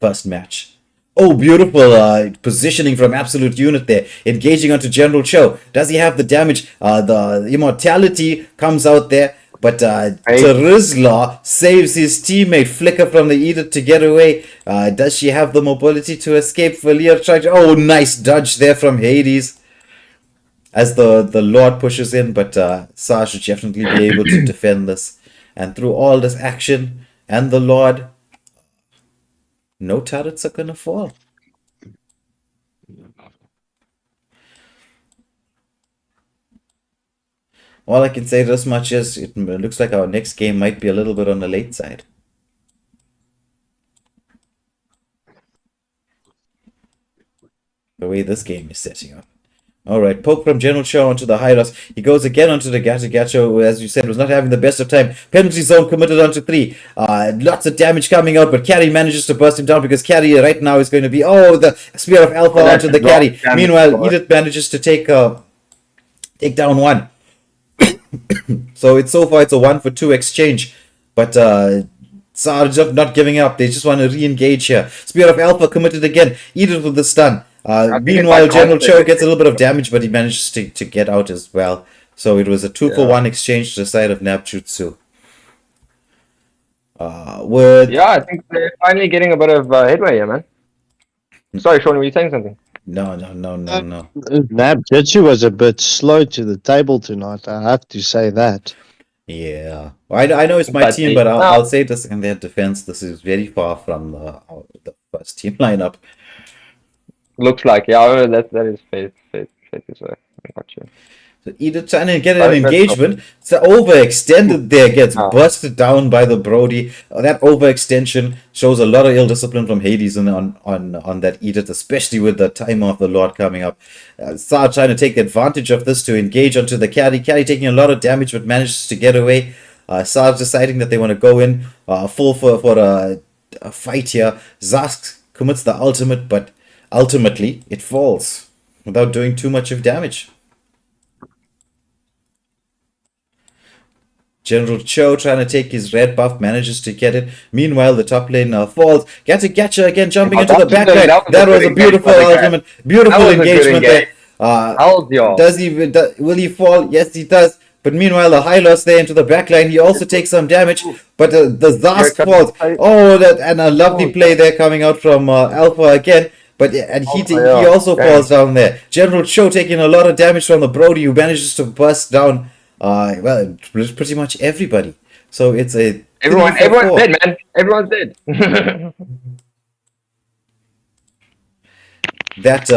first match. Oh, beautiful positioning from Absolute Unit there. Engaging onto General Cho. Does he have the damage? The immortality comes out there. But Terizla saves his teammate Flicker from the Edict to get away. Does she have the mobility to escape? Valir trying to... Oh, nice dodge there from Hades. As the Lord pushes in, but Sarrr should definitely be able to defend this. And through all this action and the Lord, no turrets are gonna fall. All I can say this much is it looks like our next game might be a little bit on the late side. The way this game is setting up. Alright, poke from General Cho onto the Hyros. He goes again onto the Gacha, who, as you said, was not having the best of time. Penalty zone committed onto 3. Lots of damage coming out, but Carry manages to burst him down because Carry right now is going to be... Oh, the Spear of Alpha onto the Carry. Meanwhile, Edith manages to take down 1. So so far it's a 1-for-2 exchange. But Sarrr not giving up. They just want to re-engage here. Spear of Alpha committed again. Edith with the stun. Meanwhile, General Cho gets a little bit of damage, but he manages to get out as well. So it was a 2-for-1 exchange to the side of Nabjutsu. Yeah, I think they're finally getting a bit of headway here, man. Sorry, Sean, were you saying something? No. Nabjutsu was a bit slow to the table tonight. I have to say that. Yeah, I know it's my team, but I'll say this in their defense. This is very far from the first team lineup. Looks like, yeah, that is faith to say. I got you. So Edith trying to get an engagement. So overextended there, gets busted down by the Brody. That overextension shows a lot of ill discipline from Hades on that Edith, especially with the timer of the Lord coming up. Sarrr trying to take advantage of this to engage onto the Carry. Carry taking a lot of damage but manages to get away. Sarrr deciding that they want to go in full for a fight here. Zask commits the ultimate, but ultimately it falls without doing too much of damage. General Cho trying to take his red buff, manages to get it. Meanwhile, the top lane falls. Gacha again jumping into the back line. That was a beautiful ultimate, beautiful engagement there. Will he fall? Yes, he does. But meanwhile, the Hylos there into the back line. He also takes some damage, but the Zask falls. Oh, and a lovely play there coming out from Alpha again. But he also falls down there. General Cho taking a lot of damage from the Brody, who manages to burst down. Well, pretty much everybody. So it's a everyone's dead, man. Everyone's dead. That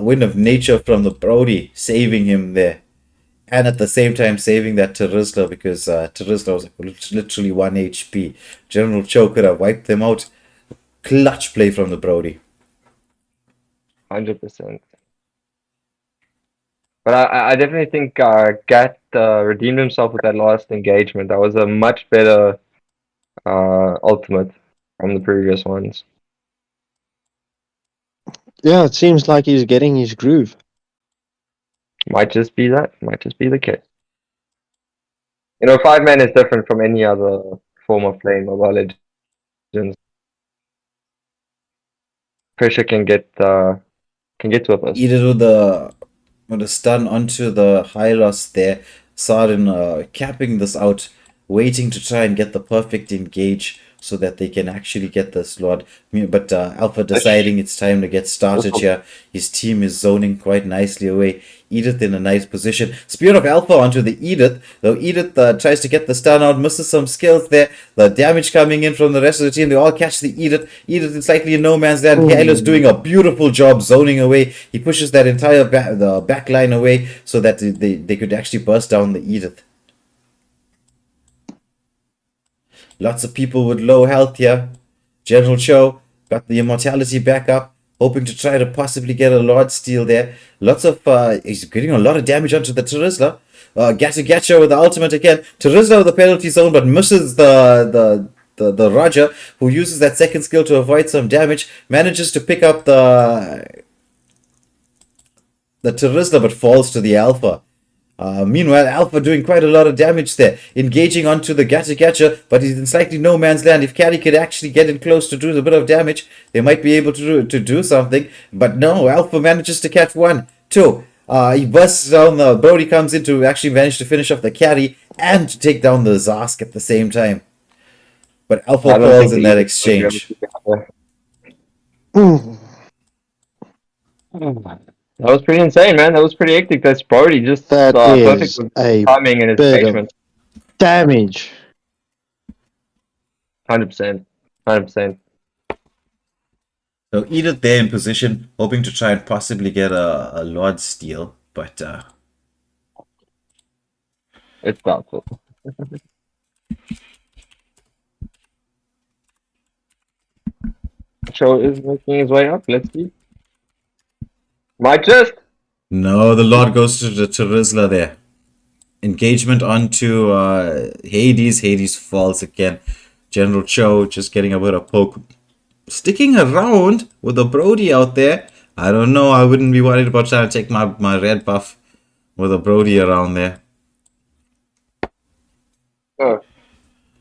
wind of nature from the Brody saving him there, and at the same time saving that Terizla, because Terizla was literally 1 HP. General Cho could have wiped them out. Clutch play from the Brody. 100%. But I definitely think Gat redeemed himself with that last engagement. That was a much better ultimate from the previous ones. Yeah, it seems like he's getting his groove. Might just be that. Might just be the case. 5-man is different from any other form of playing Mobile Legends. Pressure can get to a person. Either with the stun onto the Hylos there, Sarrr capping this out, waiting to try and get the perfect engage so that they can actually get this Lord. But Alpha deciding it's time to get started here. His team is zoning quite nicely away. Edith in a nice position. Spear of Alpha onto the Edith. Though Edith tries to get the stun out, misses some skills there. The damage coming in from the rest of the team. They all catch the Edith. Edith is slightly in no man's land. Halo's doing a beautiful job zoning away. He pushes that entire back line away so that they could actually burst down the Edith. Lots of people with low health here. General Cho got the immortality back up. hoping to try to possibly get a Lord Steal there. He's getting a lot of damage onto the Terizla. Gacha with the ultimate again. Terizla with the penalty zone, but misses the Roger, who uses that second skill to avoid some damage. Manages to pick up the Terizla, but falls to the Alpha. Meanwhile, Alpha doing quite a lot of damage there, engaging onto the Gacha, but he's in slightly no man's land. If Carry could actually get in close to do a bit of damage, they might be able to do something. But no, Alpha manages to catch 1, 2. He busts down the Brody, comes in to actually manage to finish off the Carry and to take down the Zask at the same time. But Alpha falls in that exchange. That was pretty insane, man. That was pretty hectic. That's Brody just That perfect is with a timing and his bit of engagement. damage. 100%. 100%. So Edith there in position, hoping to try and possibly get a Lord Steal, but It's doubtful. Show is making his way up. Let's see. Might just. no, the Lord goes to the Terizla there. Engagement onto Hades. Hades falls again. General Cho just getting a bit of poke. Sticking around with the Brody out there. I don't know. I wouldn't be worried about trying to take my red buff with a Brody around there. Oh,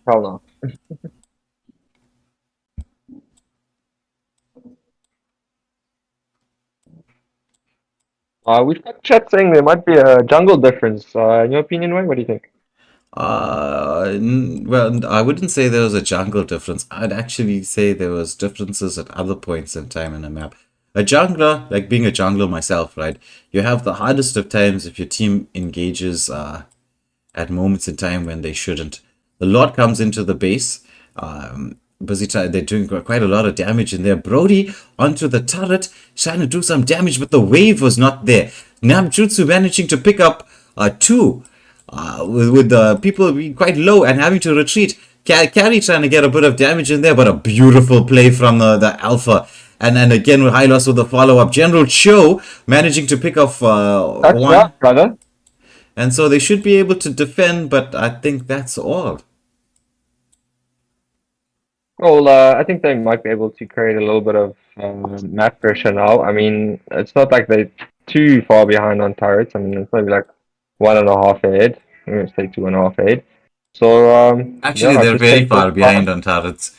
hell no. We've got chat saying there might be a jungle difference. In your opinion, Wayne, what do you think? Well, I wouldn't say there was a jungle difference. I'd actually say there was differences at other points in time in the map. A jungler, like being a jungler myself, right? You have the hardest of times if your team engages at moments in time when they shouldn't. The Lord comes into the base. They're doing quite a lot of damage in there. Brody onto the turret, trying to do some damage, but the wave was not there. Nabjutsu managing to pick up 2. With the people being quite low and having to retreat. Carry trying to get a bit of damage in there, but a beautiful play from the Alpha. And then again with high loss with the follow-up. General Cho managing to pick off That's 1. right, brother. And so they should be able to defend, but I think that's all. Well, I think they might be able to create a little bit of map pressure now. I mean, it's not like they're too far behind on turrets. I mean, it's maybe like 1.5 ahead. I'm going to say 2.5 ahead. So, Actually, yeah, they're just very take far this behind far. on turrets.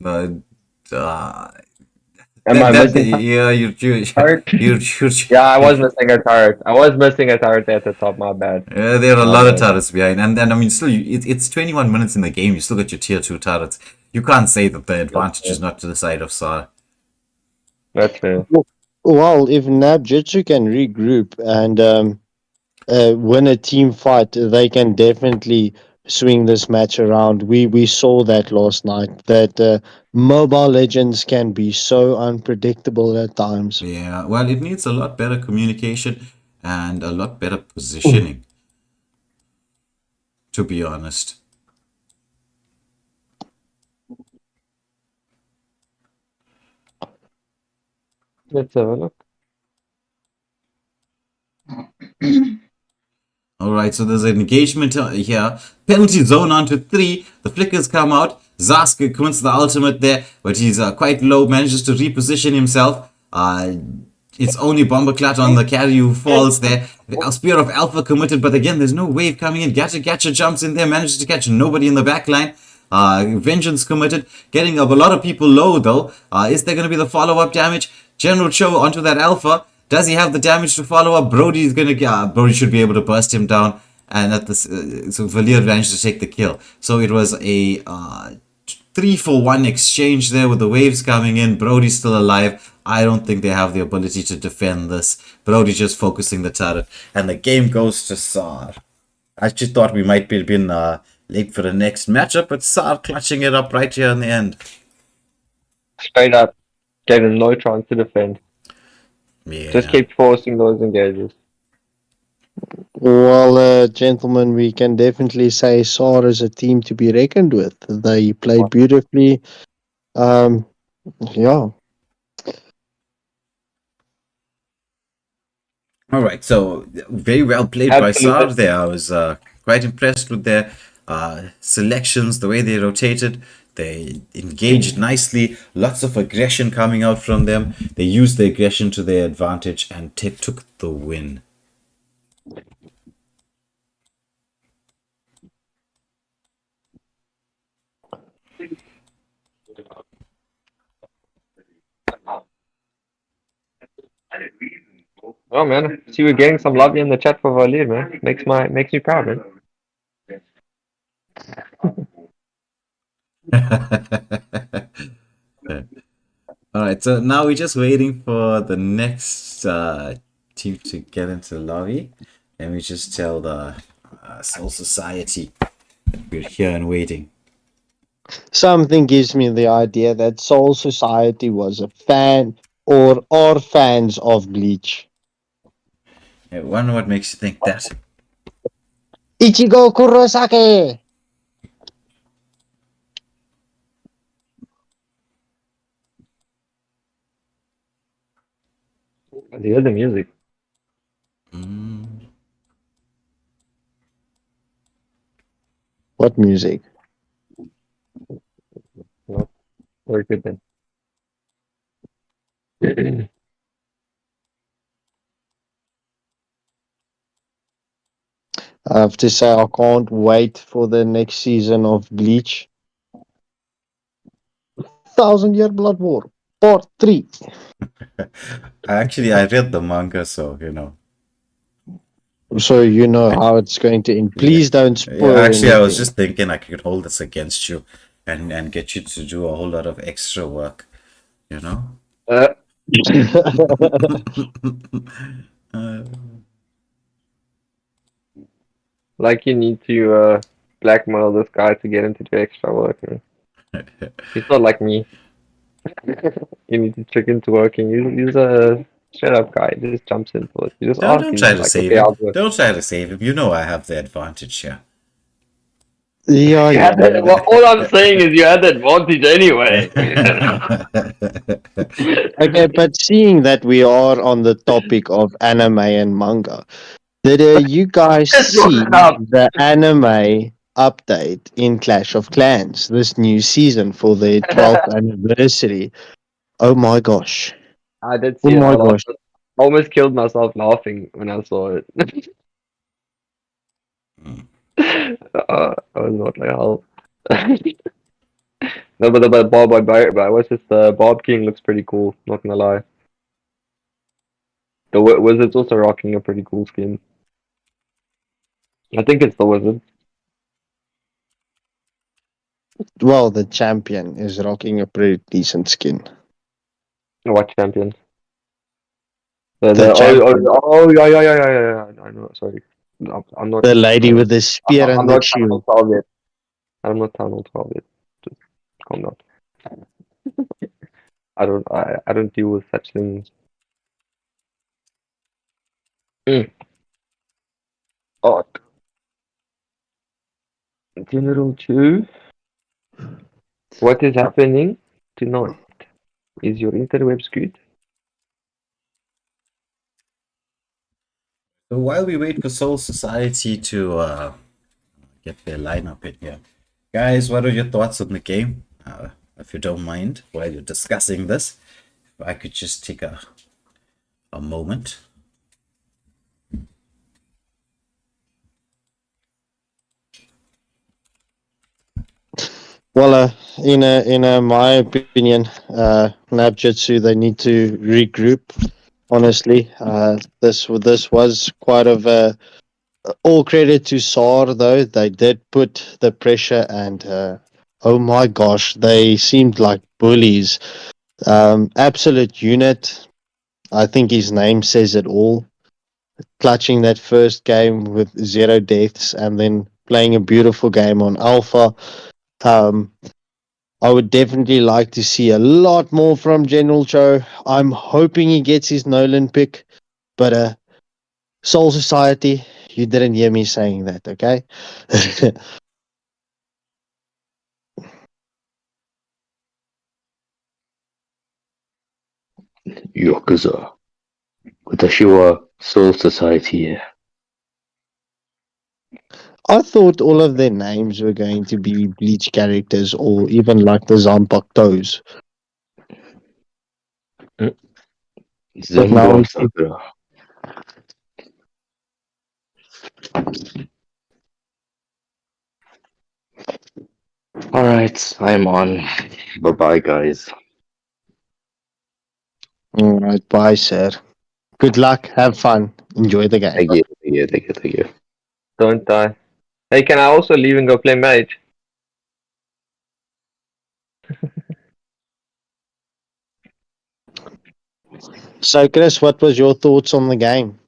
Am I missing Yeah, turret? Yeah, I was missing a turret. I was missing a turret at the top. My bad. Yeah, there are a My lot of bad. turrets behind, and I mean, still, it's 21 minutes in the game. You still got your tier 2 turrets. You can't say that the advantage is not to the side of Sarrr. That's fair. Well, if Nabjutsu can regroup and win a team fight, they can definitely swing this match around. We saw that last night, that Mobile Legends can be so unpredictable at times. Yeah, well, it needs a lot better communication and a lot better positioning, to be honest. Let's have a look. Alright, so there's an engagement here. Penalty zone onto 3. The flickers come out. Zask commits the ultimate there, but he's quite low, manages to reposition himself. It's only Bomberclat on the carry who falls there. The Spear of Alpha committed, but again, there's no wave coming in. Gacha jumps in there, manages to catch nobody in the back line. Vengeance committed, getting up a lot of people low though. Is there going to be the follow-up damage? General Cho onto that Alpha. Does he have the damage to follow up? Brody should be able to burst him down, and at this, so Valir managed to take the kill. So it was a 3-for-1 exchange there with the waves coming in. Brody's still alive. I don't think they have the ability to defend this. Brody just focusing the turret, and the game goes to Sarrr. I just thought we might be been late for the next matchup, but Sarrr clutching it up right here in the end. Straight up. Gave them no chance to defend. Yeah. Just keep forcing those engages. Well, gentlemen, we can definitely say Sarrr is a team to be reckoned with. They played beautifully. Yeah. All right, so very well played by Absolutely. Sarrr there. I was quite impressed with their selections, the way they rotated. They engaged nicely, lots of aggression coming out from them. They used the aggression to their advantage and took the win. Oh man, see we're getting some love in the chat for Valir, man. Makes me proud, man. All right, so now we're just waiting for the next team to get into the lobby. Let me just tell the Soul Society that we're here and waiting. Something gives me the idea that Soul Society was a fan or are fans of Bleach. I wonder what makes you think that. Ichigo Kurosake! I hear the music. Mm. What music? No, very good then. I have to say, I can't wait for the next season of Bleach. 1000 Year Blood War, Part 3. Actually, I read the manga, so you know. So you know how it's going to end. Please don't Yeah, spoil actually, I was anything. just thinking I could hold this against you, and get you to do a whole lot of extra work. You know. Uh, Uh, like you need to blackmail this guy to get him to do extra work, man. He's not like me. You need to trick into working. He's a straight up guy. He just jumps into it. You just ask don't him, try he's to like, save okay, him. I'll do it. Don't try to save him. You know I have the advantage here. Yeah, You had yeah. well, all I'm saying is you had the advantage anyway. Okay, but seeing that we are on the topic of anime and manga, did you guys Just brought see it up. the anime update in Clash of Clans this new season for their 12th anniversary? Oh my gosh. I did Oh see it. I my laughed. gosh. I almost killed myself laughing when I saw it. I was not like hell. No, but the Bob, what's this? The Bob King looks pretty cool. Not gonna lie. The Wizard's also rocking a pretty cool skin. I think it's the Wizard. Well, the champion is rocking a pretty decent skin. What champion? The champion, Yeah, I know. Sorry, I'm not. the lady with the spear I'm and the not Town Hall shield. 12 yet. I'm not Town Hall 12 yet. Just calm down. I don't deal with such things. Mm. Oh, General Chu, what is happening tonight? Is your interwebs good? So while we wait for Soul Society to get their lineup in here, guys, what are your thoughts on the game? If you don't mind, while you're discussing this, if I could just take a moment. Well, in my opinion, Nabjutsu they need to regroup. Honestly, this was quite of a all credit to Sarr though. They did put the pressure, and oh my gosh, they seemed like bullies. Absolute unit. I think his name says it all. Clutching that first game with 0 deaths, and then playing a beautiful game on Alpha. Um, I would definitely like to see a lot more from General Cho. I'm hoping he gets his Nolan pick, but Soul Society, you didn't hear me saying that, okay? Yakuza. Watashi wa Soul Society. I thought all of their names were going to be Bleach characters or even like the Zanpakutos. But now Zenbo we see. Sakura. Alright, I'm on. Bye bye, guys. Alright, bye, sir. Good luck, have fun, enjoy the game. Thank you, thank you, thank you, thank you. Don't die. Hey, can I also leave and go play mage? So, Chris, what was your thoughts on the game?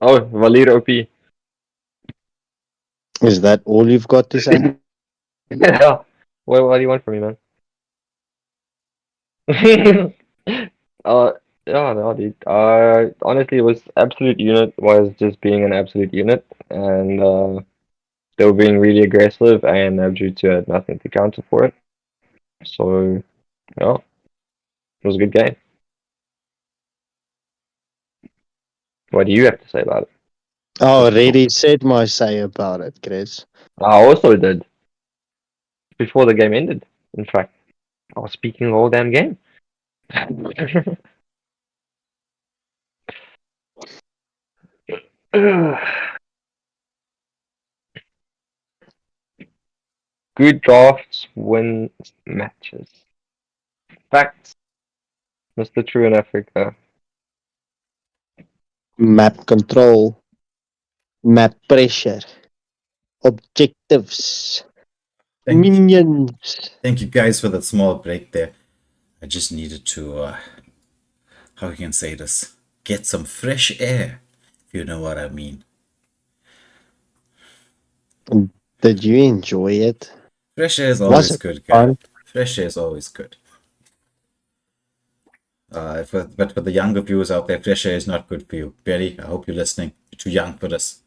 Oh, Valir OP. Is that all you've got to say? Yeah. What do you want from me, man? uh, yeah, no, dude. Honestly, it was absolute unit was just being an absolute unit, and they were being really aggressive, and Nabjutsu had nothing to counter for it. So, yeah, it was a good game. What do you have to say about it? I already said my say about it, Chris. I also did before the game ended. In fact, I was speaking the whole damn game. Good drafts win matches. Facts, Mr. True in Africa. Map control, map pressure, objectives, Thank you. minions. Thank you guys for that small break there. I just needed to, how you can say this, get some fresh air, if you know what I mean. Did you enjoy it? Fresh air is Was always it good, guy. fun? Fresh air is always good. But for the younger viewers out there, fresh air is not good for you. Barry, I hope you're listening. You're too young for this.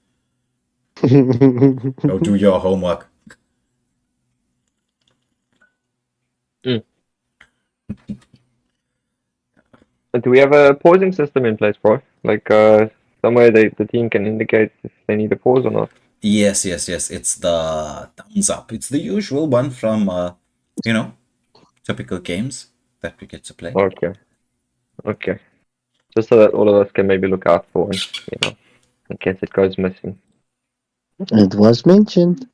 Go do your homework. Do we have a pausing system in place, bro? Like somewhere the team can indicate if they need a pause or not. Yes. It's the thumbs up. It's the usual one from, you know, typical games that we get to play. Okay. Okay. Just so that all of us can maybe look out for one, in case it goes missing. It was mentioned.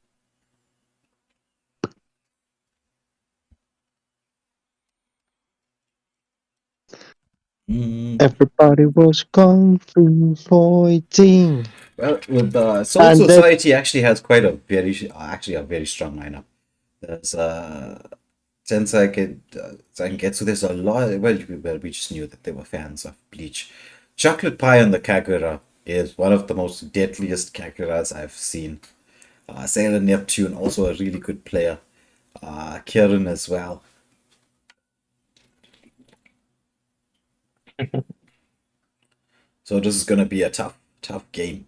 Everybody was kung fu fighting. Well, with Soul And that Society actually has quite a very strong lineup. There's Zangetsu, there's a lot. We just knew that they were fans of Bleach. Chocolate Pie and the Kagura is one of the most deadliest Kaguras I've seen. Sailor Neptune, also a really good player. Kirin as well. So this is gonna be a tough game.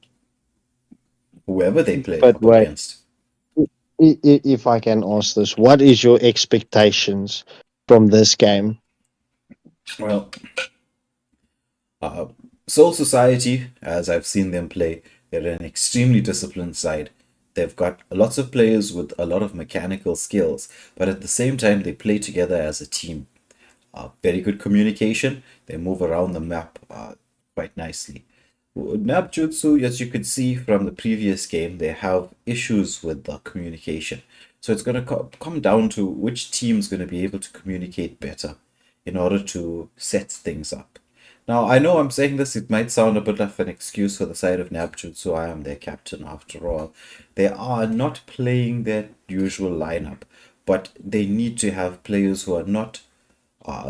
Whoever they play But up wait, against. if I can ask this, what is your expectations from this game? Well, Soul Society, as I've seen them play, they're an extremely disciplined side. They've got lots of players with a lot of mechanical skills, but at the same time, they play together as a team. Very good communication. They move around the map quite nicely. Nabjutsu, as you could see from the previous game, they have issues with the communication. So it's going to come down to which team's going to be able to communicate better in order to set things up. Now, I know I'm saying this, it might sound a bit of an excuse for the side of Nabjutsu. I am their captain after all. They are not playing their usual lineup, but they need to have players who are not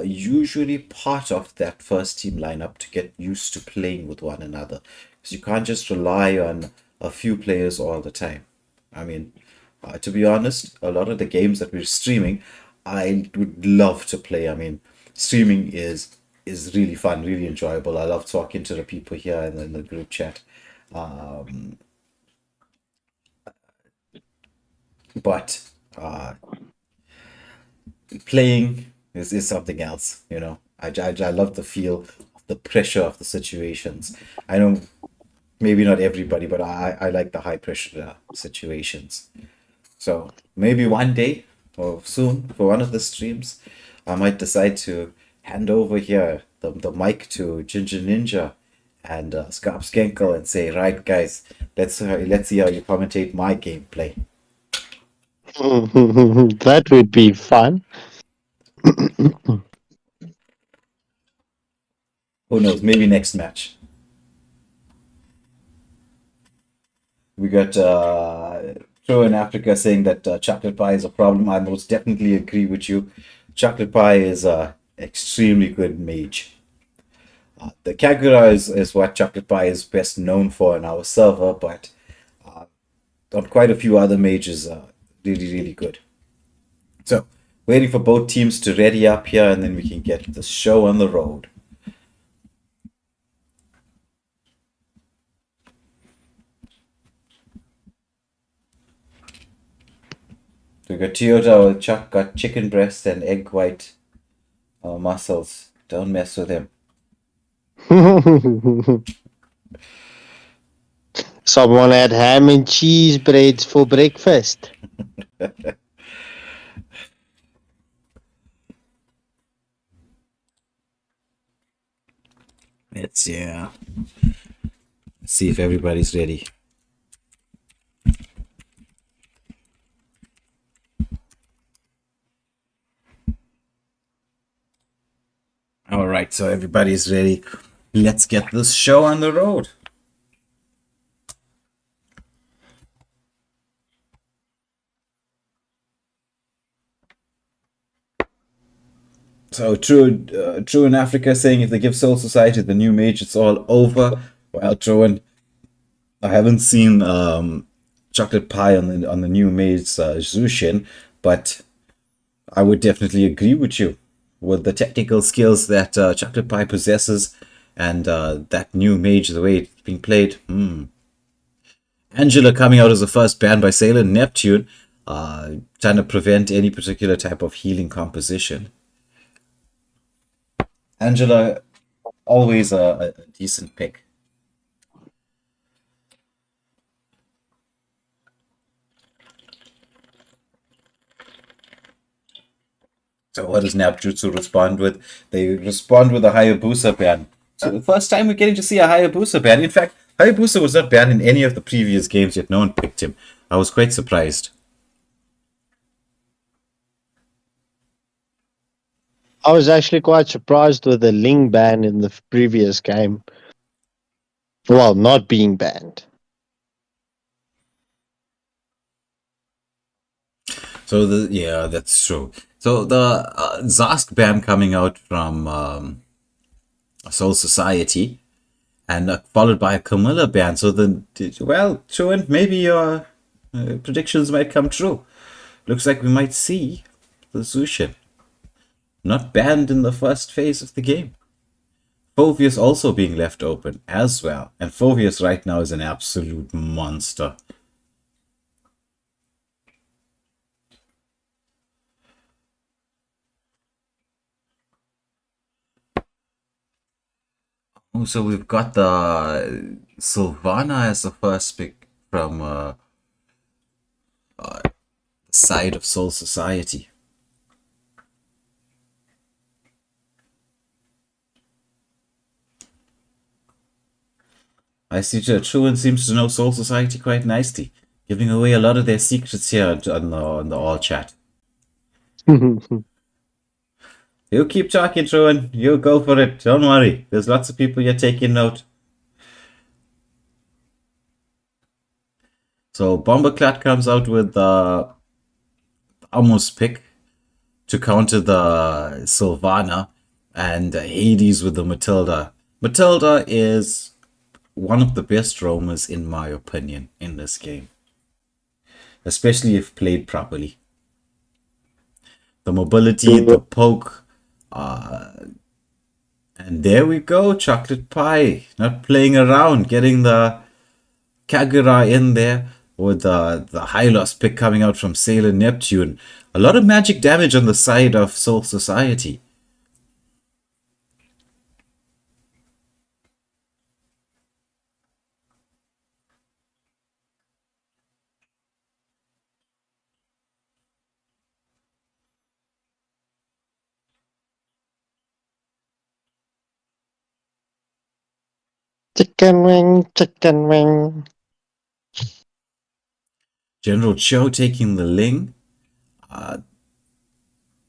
usually part of that first team lineup to get used to playing with one another. Because you can't just rely on a few players all the time. I mean, to be honest, a lot of the games that we're streaming, I would love to play. I mean, streaming is really fun, really enjoyable. I love talking to the people here in the group chat. But playing is something else, you know. I love the feel of the pressure of the situations. I know maybe not everybody, but I like the high pressure situations. So maybe one day or soon for one of the streams, I might decide to hand over here the mic to Ginger Ninja and Scarp Skenkle and say, right guys, let's see how you commentate my gameplay. That would be fun. Who knows? Maybe next match. We got True in Africa saying that chocolate pie is a problem. I most definitely agree with you. Chocolate pie is a extremely good mage. The Kagura is what chocolate pie is best known for in our server, but on quite a few other mages are really good. So waiting for both teams to ready up here, and then we can get the show on the road. We got Toyota, Chuck got chicken breast and egg white muscles. Don't mess with him. Someone had ham and cheese breads for breakfast. Let's see if everybody's ready. All right, so everybody's ready. Let's get this show on the road. So True in Africa saying if they give Soul Society the new mage, it's all over. Well, True, I haven't seen chocolate pie on the new mage Zushin, but I would definitely agree with you with the technical skills that chocolate pie possesses and that new mage, the way it's being played. Angela coming out as the first ban by Sailor Neptune, trying to prevent any particular type of healing composition. Angela, always a decent pick. So what does Nabjutsu respond with? They respond with a Hayabusa ban. So the first time we're getting to see a Hayabusa ban. In fact, Hayabusa was not banned in any of the previous games, yet no one picked him. I was quite surprised. I was actually quite surprised with the Ling ban in the previous game. Well, not being banned. So that's true. So the Zask ban coming out from Soul Society, and followed by a Camilla ban. So Truant, maybe your predictions might come true. Looks like we might see the Zushin not banned in the first phase of the game. Phoveus also being left open as well. And Phoveus right now is an absolute monster. Oh, so we've got the Sylvana as the first pick from the side of Soul Society. I see Truant seems to know Soul Society quite nicely, giving away a lot of their secrets here on the all chat. You keep talking, Truant. You go for it. Don't worry. There's lots of people you're taking note. So Bomberclat comes out with the almost pick to counter the Sylvana, and Hades with the Matilda. Matilda is one of the best roamers in my opinion in this game, especially if played properly. The mobility, the poke, and there we go, Chocolate Pie, not playing around, getting the Kagura in there with the Hylos pick coming out from Sailor Neptune. A lot of magic damage on the side of Soul Society. Chicken wing, chicken wing. General Cho taking the Ling,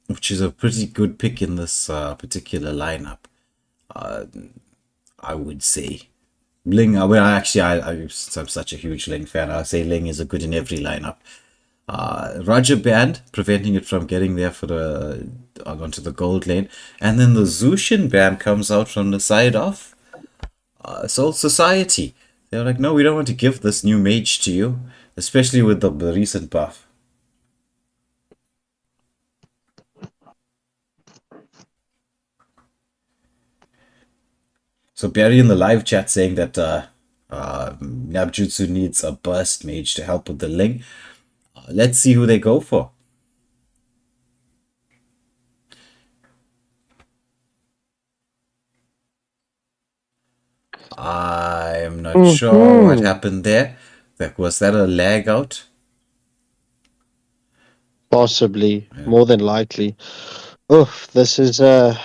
which is a pretty good pick in this particular lineup. I would say Ling. Well, actually, I'm such a huge Ling fan. I'll say Ling is a good in every lineup. Roger Band preventing it from getting there for the onto the gold lane, and then the Zushin Band comes out from the side of Soul Society. They're like, no, we don't want to give this new mage to you, especially with the recent buff. So Barry in the live chat saying that Nabjutsu needs a burst mage to help with the Ling. Let's see who they go for. I'm not sure what happened there. Was that a lag out? Possibly, more than likely. Oh, this is a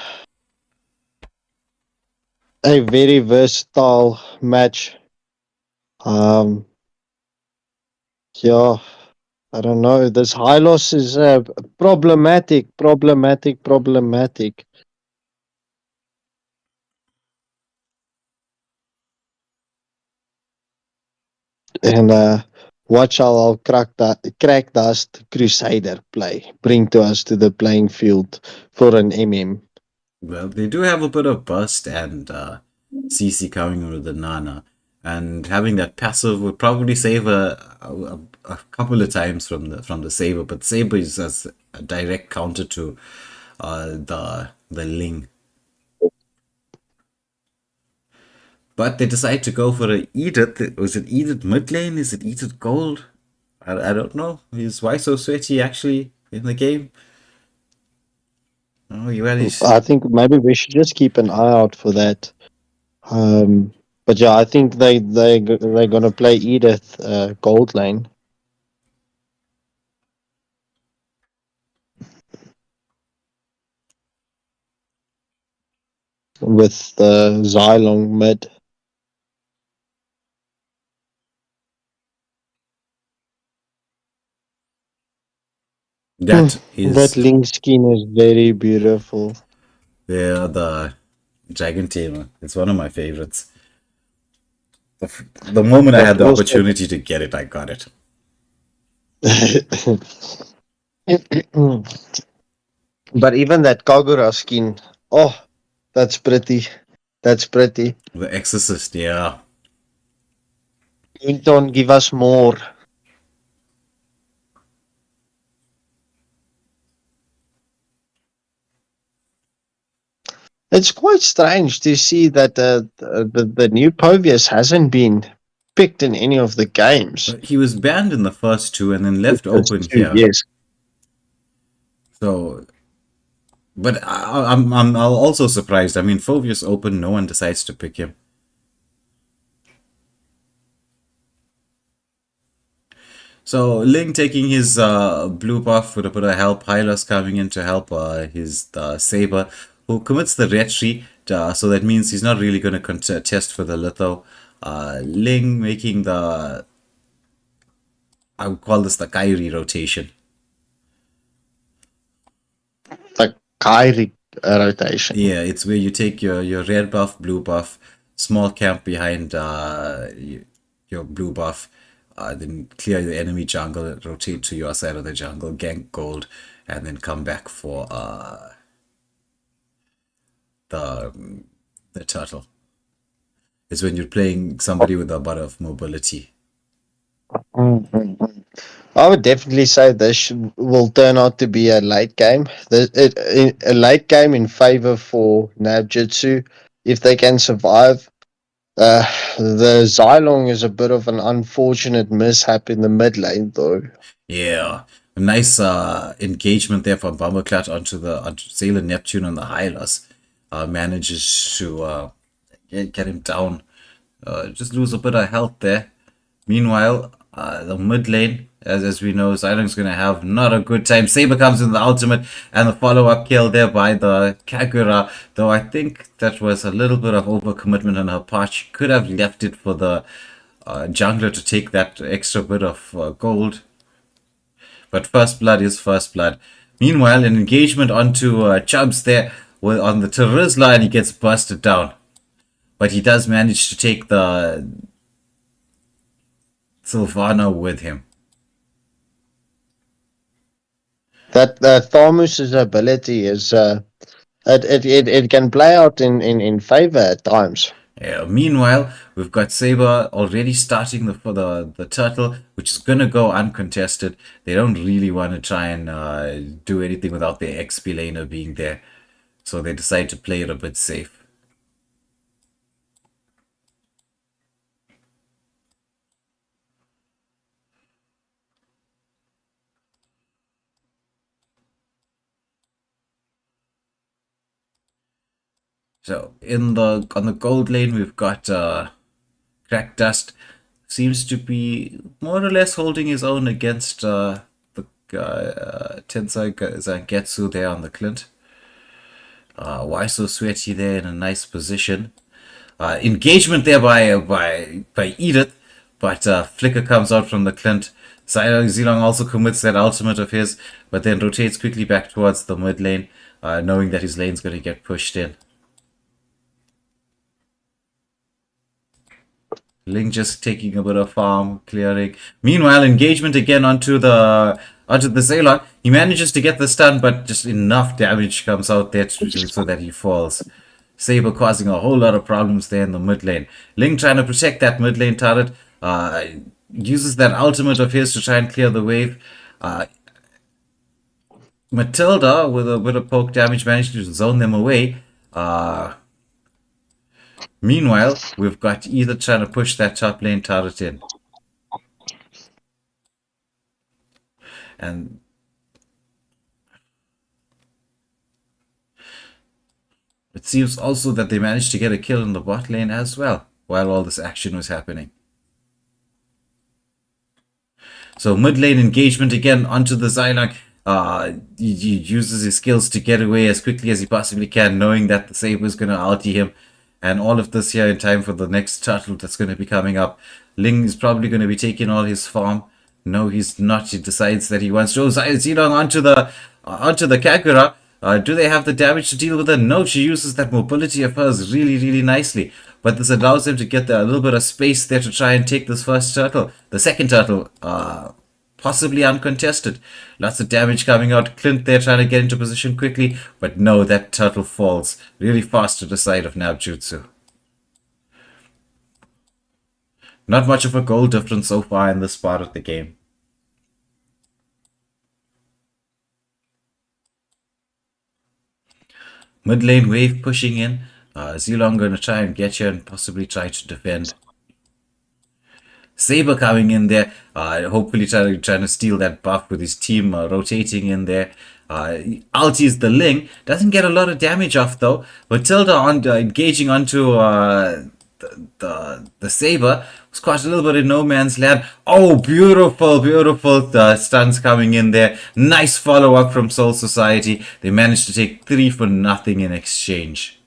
very versatile match. Yeah, I don't know. This high loss is problematic. And watch how I'll crack dust Crusader play bring to us to the playing field for an MM. Well, they do have a bit of burst and CC coming with the Nana. And having that passive would probably save a couple of times from the Saber, but Saber is as a direct counter to the Ling. But they decide to go for an Edith. Was it Edith mid lane? Is it Edith gold? I don't know. Is why so sweaty actually in the game? Oh, you had his... I think maybe we should just keep an eye out for that. But yeah, I think they're gonna play Edith gold lane. With the Xylong mid. That is... That Link skin is very beautiful. Yeah, the Dragon Tamer. It's one of my favorites. The moment I had the opportunity to get it, I got it. But even that Kagura skin, oh, that's pretty. That's pretty. The Exorcist, yeah. Don't give us more. It's quite strange to see that the new Povius hasn't been picked in any of the games. He was banned in the first two and then left open here. Yes. So, but I'm also surprised. I mean, Phobius open, no one decides to pick him. So Ling taking his blue buff with a bit of help. Hylas coming in to help his Saber, who commits the retry. So that means he's not really going to contest for the litho. Ling making the... I would call this the Kyrie rotation. The Kyrie rotation. Yeah, it's where you take your red buff, blue buff, small camp behind your blue buff, then clear the enemy jungle, rotate to your side of the jungle, gank gold, and then come back for the turtle. It's when you're playing somebody with a bit of mobility. I would definitely say this will turn out to be a late game. A late game in favor for Nabjutsu if they can survive. The Xylong is a bit of an unfortunate mishap in the mid lane, though. Yeah, a nice engagement there from Bumbleclat onto Sailor Neptune on the Hylas. Manages to get him down. Just lose a bit of health there. Meanwhile, the mid lane, as we know, Xylong's going to have not a good time. Saber comes in the ultimate and the follow-up kill there by the Kagura, though I think that was a little bit of overcommitment on her part. She could have left it for the jungler to take that extra bit of gold. But first blood is first blood. Meanwhile, an engagement onto Chubbs there on the Terizla, and he gets busted down. But he does manage to take the Sylvana with him. That Tharmus's ability is it can play out in favor at times. Yeah, meanwhile, we've got Saber already starting the turtle, which is gonna go uncontested. They don't really want to try and do anything without their XP laner being there, so they decide to play it a bit safe. So on the gold lane, we've got Crack Dust. Seems to be more or less holding his own against the Tensai Zangetsu there on the Clint. Why so sweaty there in a nice position? Engagement there by Edith, but Flicker comes out from the Clint. Zilong also commits that ultimate of his, but then rotates quickly back towards the mid lane, knowing that his lane's going to get pushed in. Ling just taking a bit of farm clearing. Meanwhile, engagement again onto the Zaylon. He manages to get the stun, but just enough damage comes out there so that he falls. Saber causing a whole lot of problems there in the mid lane. Ling trying to protect that mid lane turret. Uses that ultimate of his to try and clear the wave. Matilda, with a bit of poke damage, managed to zone them away. Meanwhile, we've got either trying to push that top lane turret in. And it seems also that they managed to get a kill in the bot lane as well, while all this action was happening. So mid lane engagement again onto the Xylong. He uses his skills to get away as quickly as he possibly can, knowing that the Saber is going to ulti him. And all of this here in time for the next turtle that's going to be coming up. Ling is probably going to be taking all his farm. No, he's not. He decides that he wants to. Zilong onto the Kagura. Do they have the damage to deal with her? No, she uses that mobility of hers really, really nicely. But this allows them to get a little bit of space there to try and take this first turtle. The second turtle, possibly uncontested. Lots of damage coming out. Clint there trying to get into position quickly. But no, that turtle falls really fast to the side of Nabjutsu. Not much of a goal difference so far in this part of the game. Mid lane wave pushing in. Zilong going to try and get you and possibly try to defend. Saber coming in there, hopefully trying to steal that buff with his team rotating in there. Ultis the Ling, doesn't get a lot of damage off though. Matilda engaging onto the Saber was quite a little bit in no man's land. Oh, beautiful, beautiful stuns coming in there. Nice follow up from Soul Society. They managed to take 3 for nothing in exchange.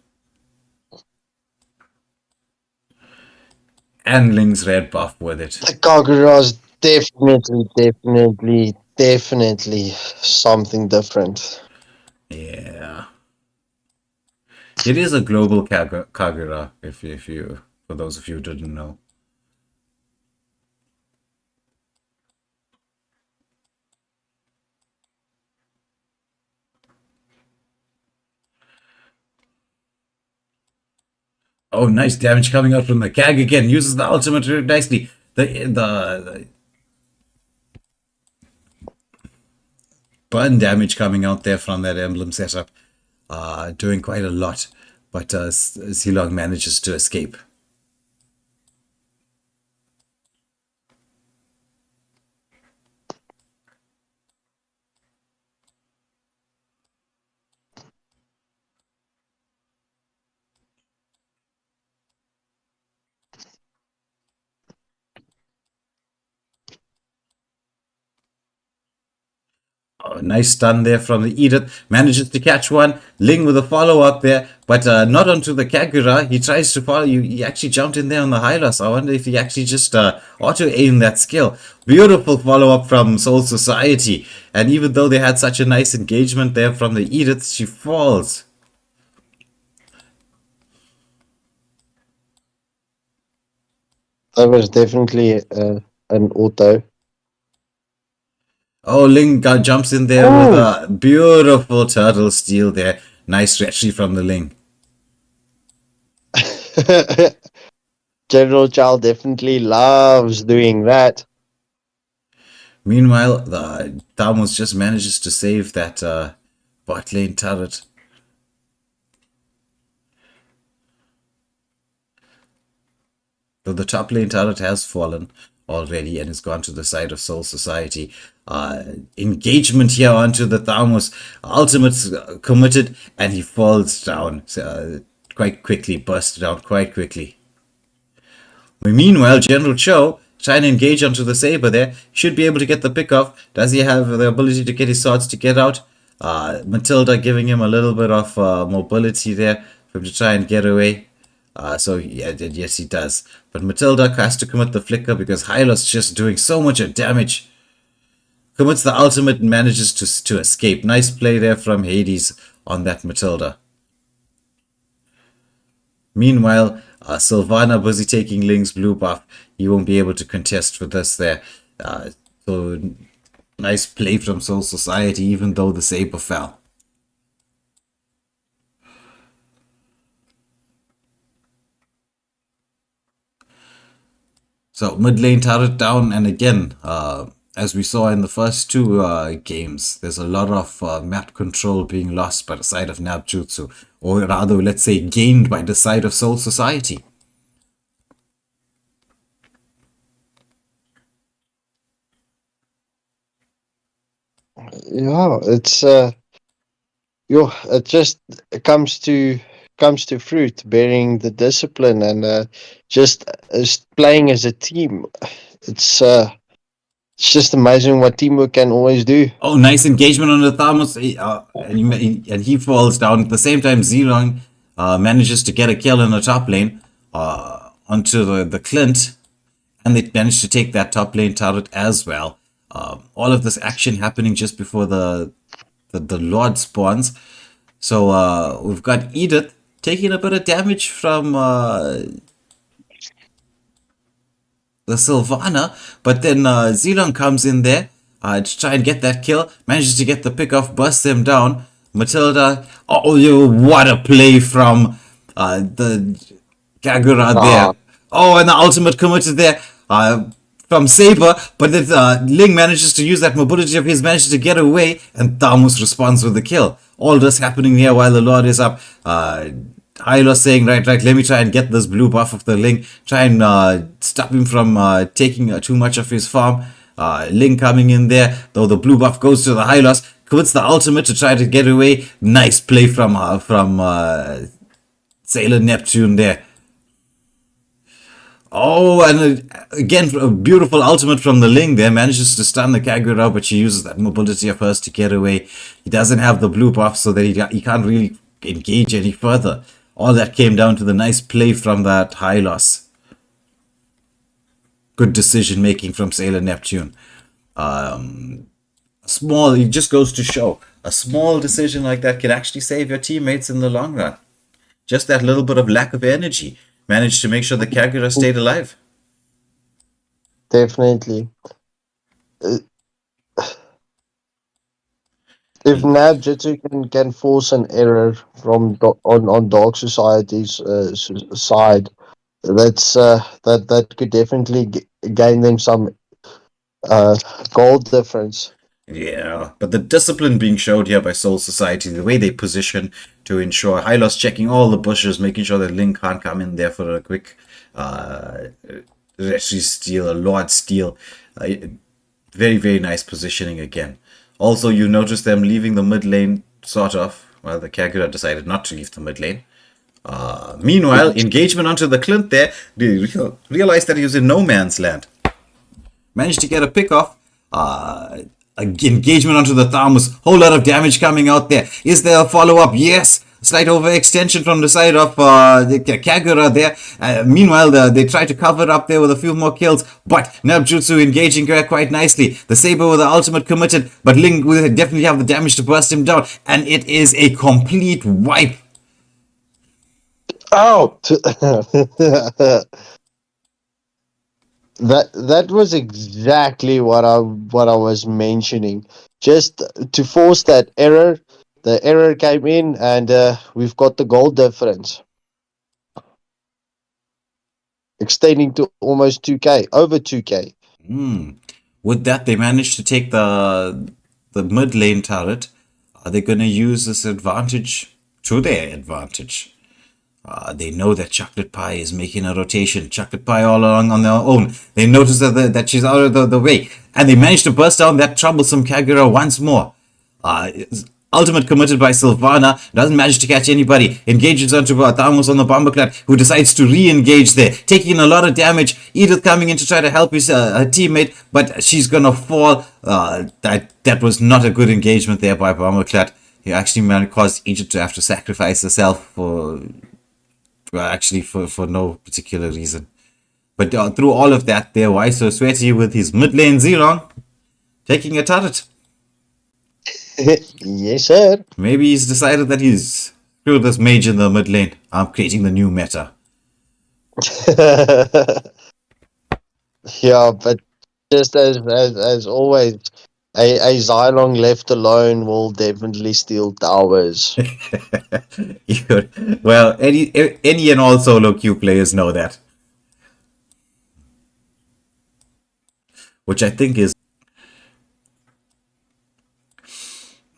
And Ling's red buff with it. The Kagura is definitely something different. Yeah. It is a global Kagura, if you, for those of you who didn't know. Oh, nice damage coming out from the Kag again. Uses the ultimate really nicely. The burn damage coming out there from that emblem setup. Doing quite a lot. But Zilong manages to escape. Oh, nice stun there from the Edith. Manages to catch one. Ling with a follow-up there, but not onto the Kagura. He tries to follow you. He actually jumped in there on the Hylos. I wonder if he actually just auto-aimed that skill. Beautiful follow-up from Soul Society. And even though they had such a nice engagement there from the Edith, she falls. That was definitely an auto. Oh, Ling jumps in there with a beautiful turtle steal there. Nice retry from the Ling. General Chow definitely loves doing that. Meanwhile, the Thamus just manages to save that bot lane turret. Though the top lane turret has fallen already and has gone to the side of Soul Society. Engagement here onto the Thamus. Ultimate's committed and he falls down quite quickly, bursts down quite quickly. Meanwhile, General Cho trying to engage onto the Saber there. Should be able to get the pick off. Does he have the ability to get his swords to get out? Matilda giving him a little bit of mobility there for him to try and get away. So yeah, yes he does. But Matilda has to commit the flicker because Hylos just doing so much damage. Commits the ultimate and manages to escape. Nice play there from Hades on that Matilda. Meanwhile, Sylvana busy taking Ling's blue buff. He won't be able to contest for this there. So nice play from Soul Society even though the Saber fell. So mid lane turret down, and again, as we saw in the first two games, there's a lot of map control being lost by the side of Nabjutsu, or rather, let's say, gained by the side of Soul Society. Yeah, it just comes to fruit, bearing the discipline and just playing as a team. It's just amazing what teamwork can always do. Oh, nice engagement on the Thamus, and he falls down. At the same time, Zilong manages to get a kill in the top lane onto the Clint, and they manage to take that top lane turret as well. All of this action happening just before the Lord spawns. So we've got Edith taking a bit of damage from the Sylvana, but then Zilong comes in there to try and get that kill, manages to get the pick off, busts them down. Matilda, oh, what a play from the Kagura there. Oh, and the ultimate committed there from Saber, but then Ling manages to use that mobility of his, manages to get away, and Thamus responds with the kill. All this happening here while the Lord is up. Hylos saying, right, let me try and get this blue buff of the Ling, try and stop him from taking too much of his farm. Ling coming in there, though the blue buff goes to the Hylos, quits the ultimate to try to get away. Nice play from Sailor Neptune there. Oh, and again, a beautiful ultimate from the Ling there. Manages to stun the Kagura, but she uses that mobility of hers to get away. He doesn't have the blue buff, so that he can't really engage any further. All that came down to the nice play from that Hylos. Good decision making from Sailor Neptune. It just goes to show, a small decision like that can actually save your teammates in the long run. Just that little bit of lack of energy managed to make sure the Kagura stayed alive. Definitely. If Nabjutsu can force an error from on Dark Society's side, that could definitely gain them some gold difference. Yeah, but the discipline being showed here by Soul Society, the way they position to ensure Hylos checking all the bushes, making sure that Link can't come in there for a quick Retri steal, a Lord steal. Very, very nice positioning again. Also, you notice them leaving the mid lane, sort of. Well, the Kagura decided not to leave the mid lane. Meanwhile, engagement onto the Clint there. They realized that he was in no man's land. Managed to get a pick off. engagement onto the Thamus. Whole lot of damage coming out there. Is there a follow-up? Yes. Slight overextension from the side of the Kagura there. Meanwhile, they try to cover up there with a few more kills, but Nabjutsu engaging her quite nicely. The Saber with the ultimate committed, but Ling will definitely have the damage to burst him down, and it is a complete wipe. Oh, that was exactly what I was mentioning. Just to force that error, the error came in, and we've got the goal difference extending to almost 2K, over 2K. With that, they managed to take the mid lane turret. Are they going to use this advantage to their advantage? They know that Chocolate Pie is making a rotation. Chocolate Pie all along on their own. They notice that she's out of the way. And they manage to burst down that troublesome Kagura once more. Ultimate committed by Sylvana. Doesn't manage to catch anybody. Engages onto Thamus on the Bombaclat, who decides to re-engage there. Taking a lot of damage. Edith coming in to try to help his her teammate. But she's going to fall. That was not a good engagement there by Bombaclat. He actually caused Egypt to have to sacrifice herself for no particular reason. But through all of that, there, why so sweaty with his mid lane Zilong taking a turret. Yes, sir. Maybe he's decided that he's screw this mage in the mid lane. I'm creating the new meta. Yeah, but just as always, a Xylong left alone will definitely steal towers. Well, any and all solo queue players know that. Which I think is...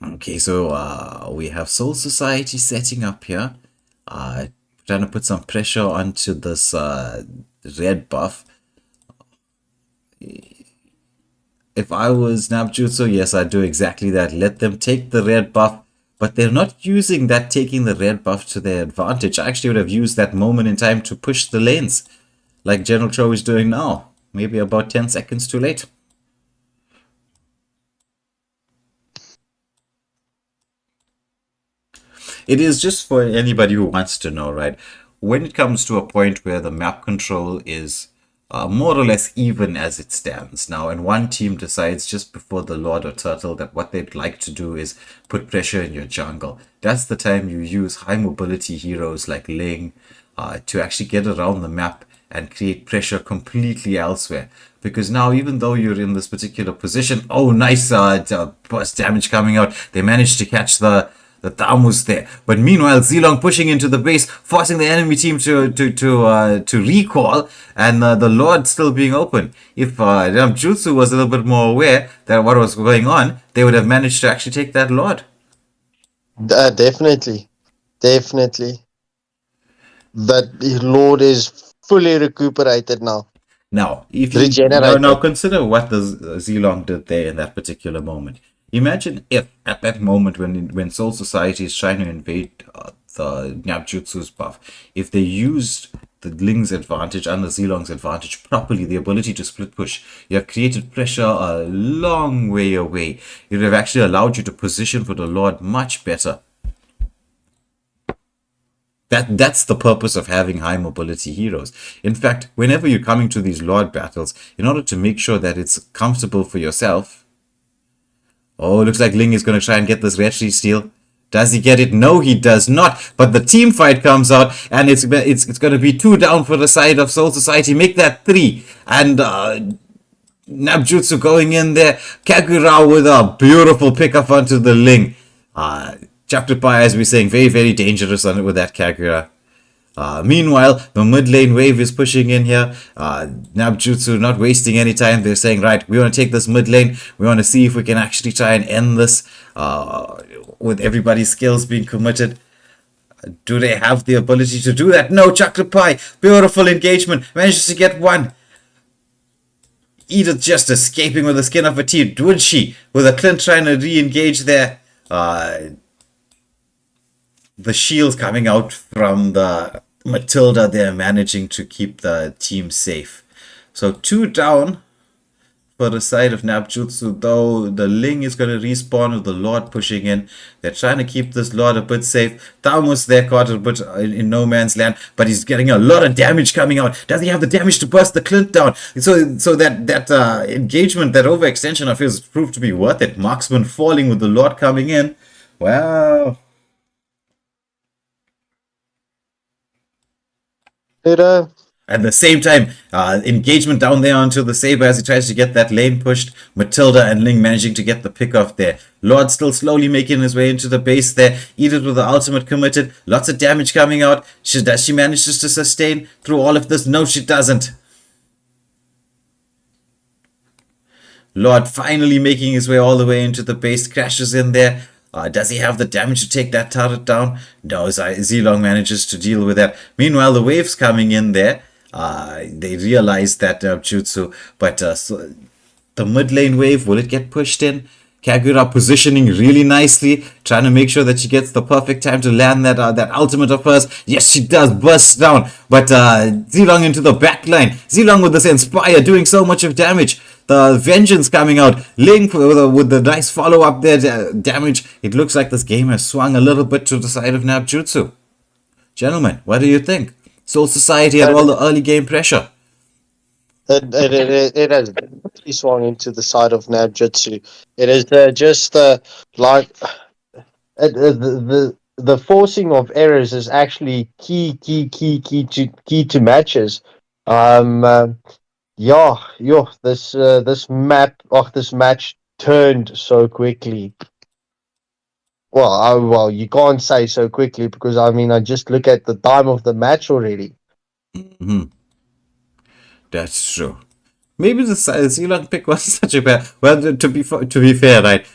Okay, so we have Soul Society setting up here. Trying to put some pressure onto this red buff. If I was Nabjutsu, yes, I'd do exactly that. Let them take the red buff, but they're not using that taking the red buff to their advantage. I actually would have used that moment in time to push the lanes, like General Cho is doing now. Maybe about 10 seconds too late. It is just for anybody who wants to know, right? When it comes to a point where the map control is more or less even as it stands now, and one team decides just before the Lord or Turtle that what they'd like to do is put pressure in your jungle, that's the time you use high mobility heroes like Ling to actually get around the map and create pressure completely elsewhere. Because now, even though you're in this particular position, oh, nice burst damage coming out, they managed to catch the Thamus there. But meanwhile, Zilong pushing into the base, forcing the enemy team to recall, and the Lord still being open. If Nabjutsu was a little bit more aware that what was going on, they would have managed to actually take that Lord. Definitely. That Lord is fully recuperated now. Now, if you now consider what the Zilong did there in that particular moment. Imagine if at that moment when Soul Society is trying to invade the Nabjutsu's buff, if they used the Ling's advantage and the Zilong's advantage properly, the ability to split push, you have created pressure a long way away. It would have actually allowed you to position for the Lord much better. That's the purpose of having high mobility heroes. In fact, whenever you're coming to these Lord battles, in order to make sure that it's comfortable for yourself. Oh, looks like Ling is going to try and get this red tree steal. Does he get it? No, he does not. But the team fight comes out, and it's going to be 2 down for the side of Soul Society. Make that 3. And Nabjutsu going in there. Kagura with a beautiful pickup onto the Ling. Chapter Pi, as we're saying, very, very dangerous on it with that Kagura. Meanwhile, the mid lane wave is pushing in here. Nabjutsu not wasting any time. They're saying, right, we want to take this mid lane. We want to see if we can actually try and end this with everybody's skills being committed. Do they have the ability to do that? No, Chocolate Pie, beautiful engagement. Manages to get one. Edith just escaping with the skin of her teeth. Would she? With a Clint trying to re-engage there. The shields coming out from the Matilda, they're managing to keep the team safe. So 2 down for the side of Nabjutsu, though the Ling is going to respawn with the Lord pushing in. They're trying to keep this Lord a bit safe. Thamus there caught a bit in no man's land, but he's getting a lot of damage coming out. Does he have the damage to burst the Clint down? So that engagement, that overextension of his proved to be worth it. Marksman falling with the Lord coming in. Wow. At the same time, engagement down there onto the Saber as he tries to get that lane pushed. Matilda and Ling managing to get the pick off there. Lord still slowly making his way into the base there. Edith with the ultimate committed. Lots of damage coming out. Does she manage to sustain through all of this? No, she doesn't. Lord finally making his way all the way into the base. Crashes in there. Does he have the damage to take that turret down? No, Zilong manages to deal with that. Meanwhile, the waves coming in there. They realize that Jutsu, but so the mid lane wave, will it get pushed in? Kagura positioning really nicely, trying to make sure that she gets the perfect time to land that ultimate of hers. Yes, she does, bursts down, but Zilong into the back line. Zilong with this Inspire doing so much of damage. The Vengeance coming out. Link with the nice follow-up there, damage. It looks like this game has swung a little bit to the side of Nabjutsu. Gentlemen, what do you think? Soul Society had all the early game pressure. It has really swung into the side of Nabjutsu. It is just like the forcing of errors is actually key to matches. This match turned so quickly. Well, you can't say so quickly because I just look at the time of the match already. Mm-hmm. That's true. Maybe the Zilong pick wasn't such a bad. Well, to be fair, right?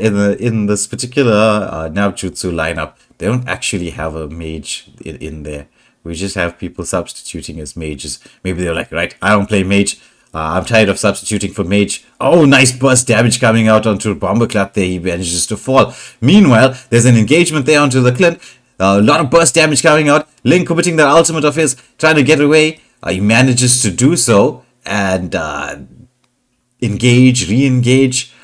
In this particular Nabjutsu lineup, they don't actually have a mage in there. We just have people substituting as mages. Maybe they're like, right, I don't play mage. I'm tired of substituting for mage. Oh, nice burst damage coming out onto Bomber Club there. He manages to fall. Meanwhile, there's an engagement there onto the Clint. A lot of burst damage coming out. Link committing the ultimate of his, trying to get away. He manages to do so and re-engage.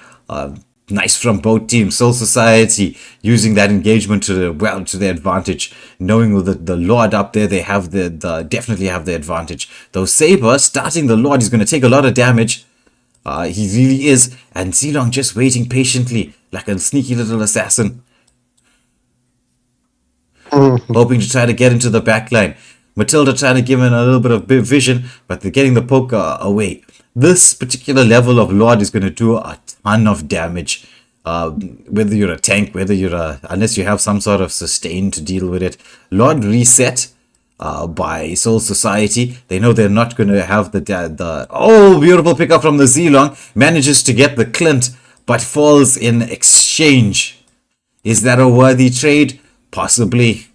Nice from both teams. Soul Society using that engagement to their advantage, knowing with the Lord up there, they have definitely have the advantage. Though Saber starting the Lord, he's going to take a lot of damage. He really is, and Zilong just waiting patiently like a sneaky little assassin, hoping to try to get into the back line. Matilda trying to give him a little bit of vision, but they're getting the poke away. This particular level of Lord is going to do a ton of damage. Whether you're a tank, unless you have some sort of sustain to deal with it. Lord reset by Soul Society. They know they're not going to have the beautiful pickup from the Zilong. Manages to get the Clint, but falls in exchange. Is that a worthy trade? Possibly.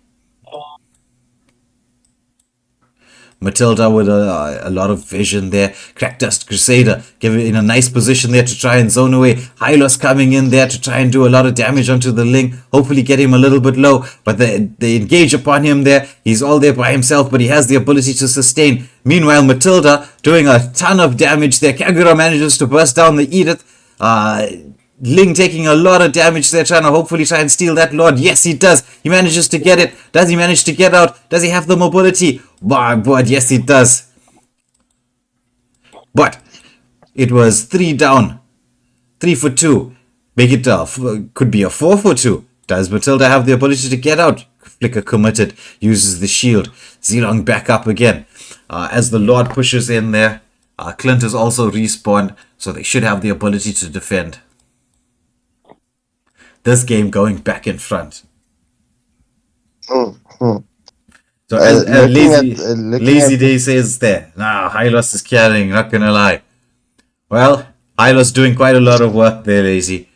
Matilda with a lot of vision there. Crackdust Crusader giving in a nice position there to try and zone away. Hylos coming in there to try and do a lot of damage onto the Ling. Hopefully get him a little bit low. But they engage upon him there. He's all there by himself, but he has the ability to sustain. Meanwhile, Matilda doing a ton of damage there. Kagura manages to burst down the Edith. Ling taking a lot of damage there, trying to hopefully try and steal that Lord. Yes, he does. He manages to get it. Does he manage to get out? Does he have the mobility? But yes, he does. But it was 3 down. 3 for 2. Make it could be a 4 for 2. Does Matilda have the ability to get out? Flicker committed. Uses the shield. Zilong back up again. As the Lord pushes in there. Clint is also respawned. So they should have the ability to defend. This game going back in front. So as Lazy Day says there, Hylos is carrying, not gonna lie. Well, Hylos doing quite a lot of work there, Lazy.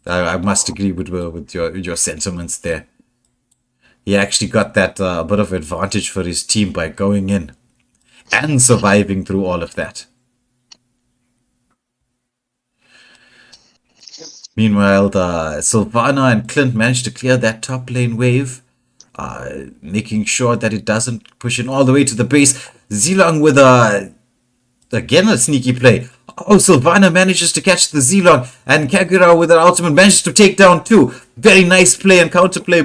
I must agree with your sentiments there. He actually got that bit of advantage for his team by going in and surviving through all of that. Meanwhile, the Sylvana and Clint managed to clear that top lane wave, making sure that it doesn't push in all the way to the base. Zilong with again a sneaky play. Oh, Sylvana manages to catch the Zilong, and Kagura with her ultimate manages to take down two. Very nice play and counterplay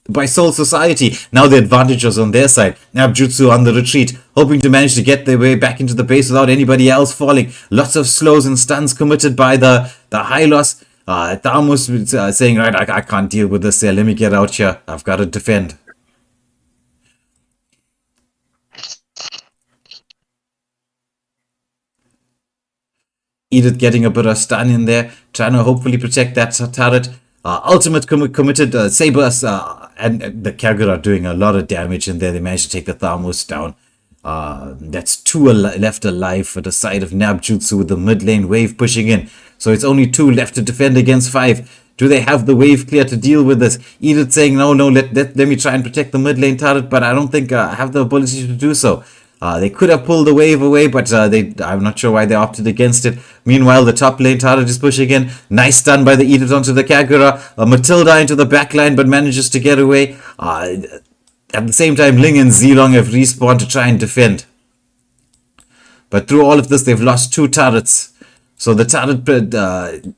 by Soul Society. Now the advantage was on their side. Nabjutsu on the retreat, hoping to manage to get their way back into the base without anybody else falling. Lots of slows and stuns committed by the Hylos. Thamus saying, right, I can't deal with this here. Let me get out here. I've got to defend. Edith getting a bit of stun in there, trying to hopefully protect that turret. Ultimate committed Sabers and the Kagura doing a lot of damage in there. They managed to take the Thamus down. That's two left alive for the side of Nabjutsu with the mid lane wave pushing in. So it's only two left to defend against five. Do they have the wave clear to deal with this? Edith saying, no, let me try and protect the mid lane turret, but I don't think I have the ability to do so. They could have pulled the wave away, but I'm not sure why they opted against it. Meanwhile, the top lane turret is pushing in. Nice stun by the Edith onto the Kagura. Matilda into the back line, but manages to get away. At the same time, Ling and Zilong have respawned to try and defend. But through all of this, they've lost two turrets. So the turret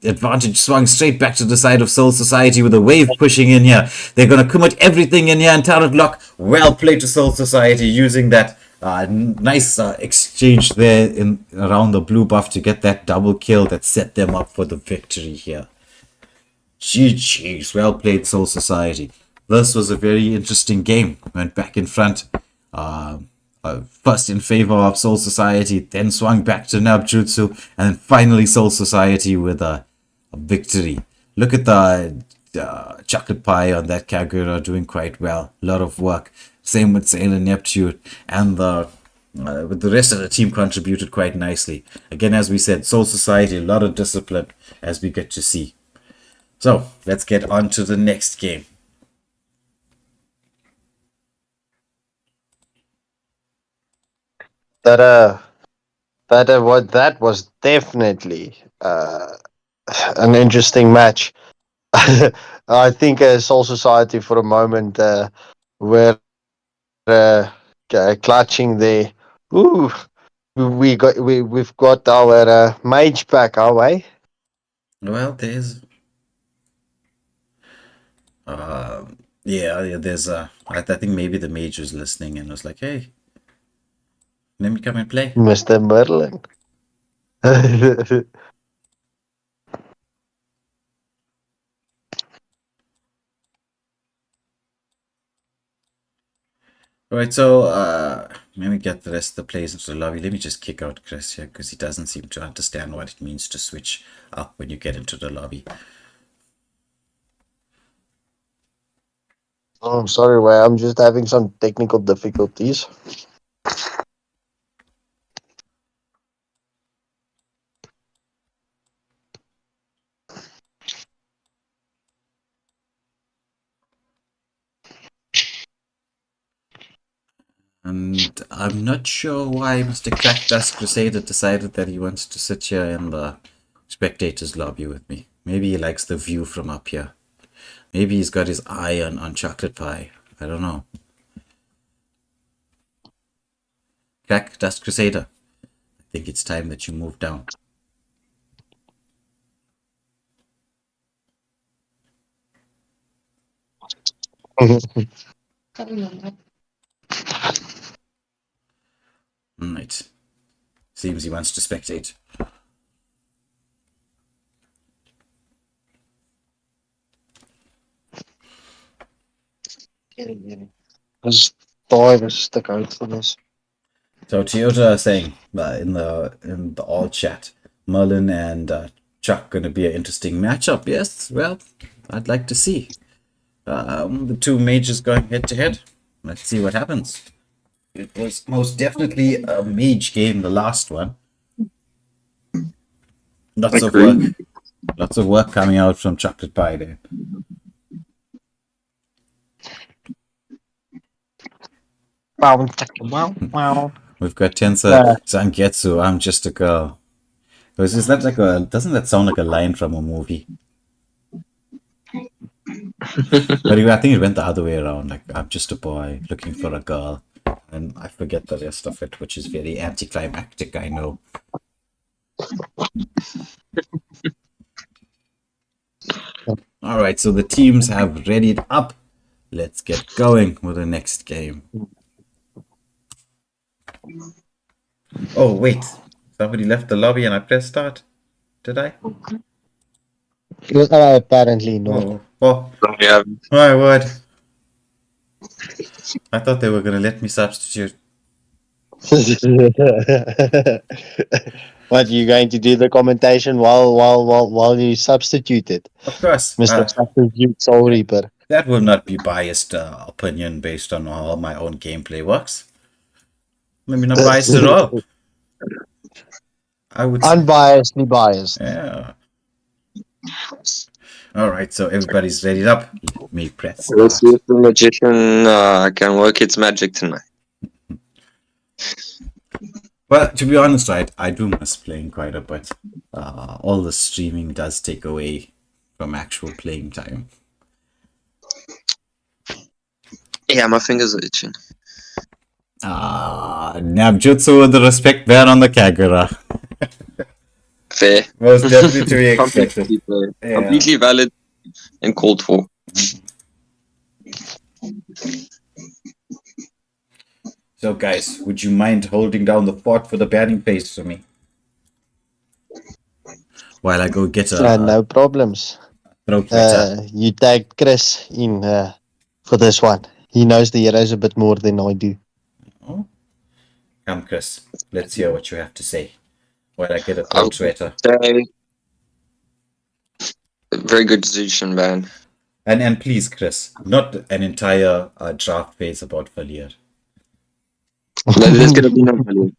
advantage swung straight back to the side of Soul Society with a wave pushing in here. They're going to commit everything in here and turret lock. Well played to Soul Society using that nice exchange there around the blue buff to get that double kill that set them up for the victory here. GG's. Well played, Soul Society. This was a very interesting game. Went back in front. First in favor of Soul Society, then swung back to Nabjutsu, and then finally Soul Society with a victory. Look at the chocolate pie on that Kagura doing quite well. A lot of work. Same with Sailor Neptune, and with the rest of the team contributed quite nicely. Again, as we said, Soul Society, a lot of discipline as we get to see. So let's get on to the next game. That was definitely an interesting match. I think Soul Society for a moment were clutching there. Ooh, we've got our mage back, are we? Well, there's there's I think maybe the mage was listening and was like, hey, let me come and play. Mr. Merlin. Alright, so let me get the rest of the players into the lobby. Let me just kick out Chris here because he doesn't seem to understand what it means to switch up when you get into the lobby. Oh, I'm sorry, Way. I'm just having some technical difficulties. And I'm not sure why Mr. Cactus Crusader decided that he wants to sit here in the spectators lobby with me. Maybe he likes the view from up here. Maybe he's got his eye on chocolate pie. I don't know. Cactus Crusader, I think it's time that you move down. Right. Seems he wants to spectate. Just dive and stick out for this. So Toyota saying in the all chat, Merlin and Chuck going to be an interesting matchup. Yes, well, I'd like to see the two mages going head to head. Let's see what happens. It was most definitely a mage game, the last one. Lots of work coming out from Chocolate Pie there. Wow. We've got Tensa Zangetsu, I'm just a girl. Is that like doesn't that sound like a line from a movie? But I think it went the other way around, like I'm just a boy looking for a girl. And I forget the rest of it, which is very anticlimactic, I know. All right, so the teams have readied up. Let's get going with the next game. Oh, wait. Somebody left the lobby and I pressed start. Did I? Apparently not. Oh, oh, Yeah. my word. I thought they were going to let me substitute. What, you going to do the commentation while you substitute it, Of course. Mr. Substitute Soul Reaper? That will not be biased opinion based on how my own gameplay works. Maybe not biased at all. I would say, Unbiasedly biased. yeah. All right, so everybody's ready up. Let me press Let's start. see if the magician can work its magic tonight. Well, to be honest, right, I do miss playing quite a bit. All the streaming does take away from actual playing time. Yeah, my fingers are itching. Nabjutsu with the respect ban on the Kagura. Fair. Most definitely to be expected. Completely fair. Yeah. Completely valid and called for. So, guys, would you mind holding down the fort for the banning phase for me? While I go get a No problems. throat letter. You tag Chris in for this one. He knows the heroes a bit more than I do. Oh. Come, Chris. Let's hear what you have to say. While I get a throat sweater. Very good decision, man. And please, Chris, not an entire draft phase about Valier. There's gonna be no value.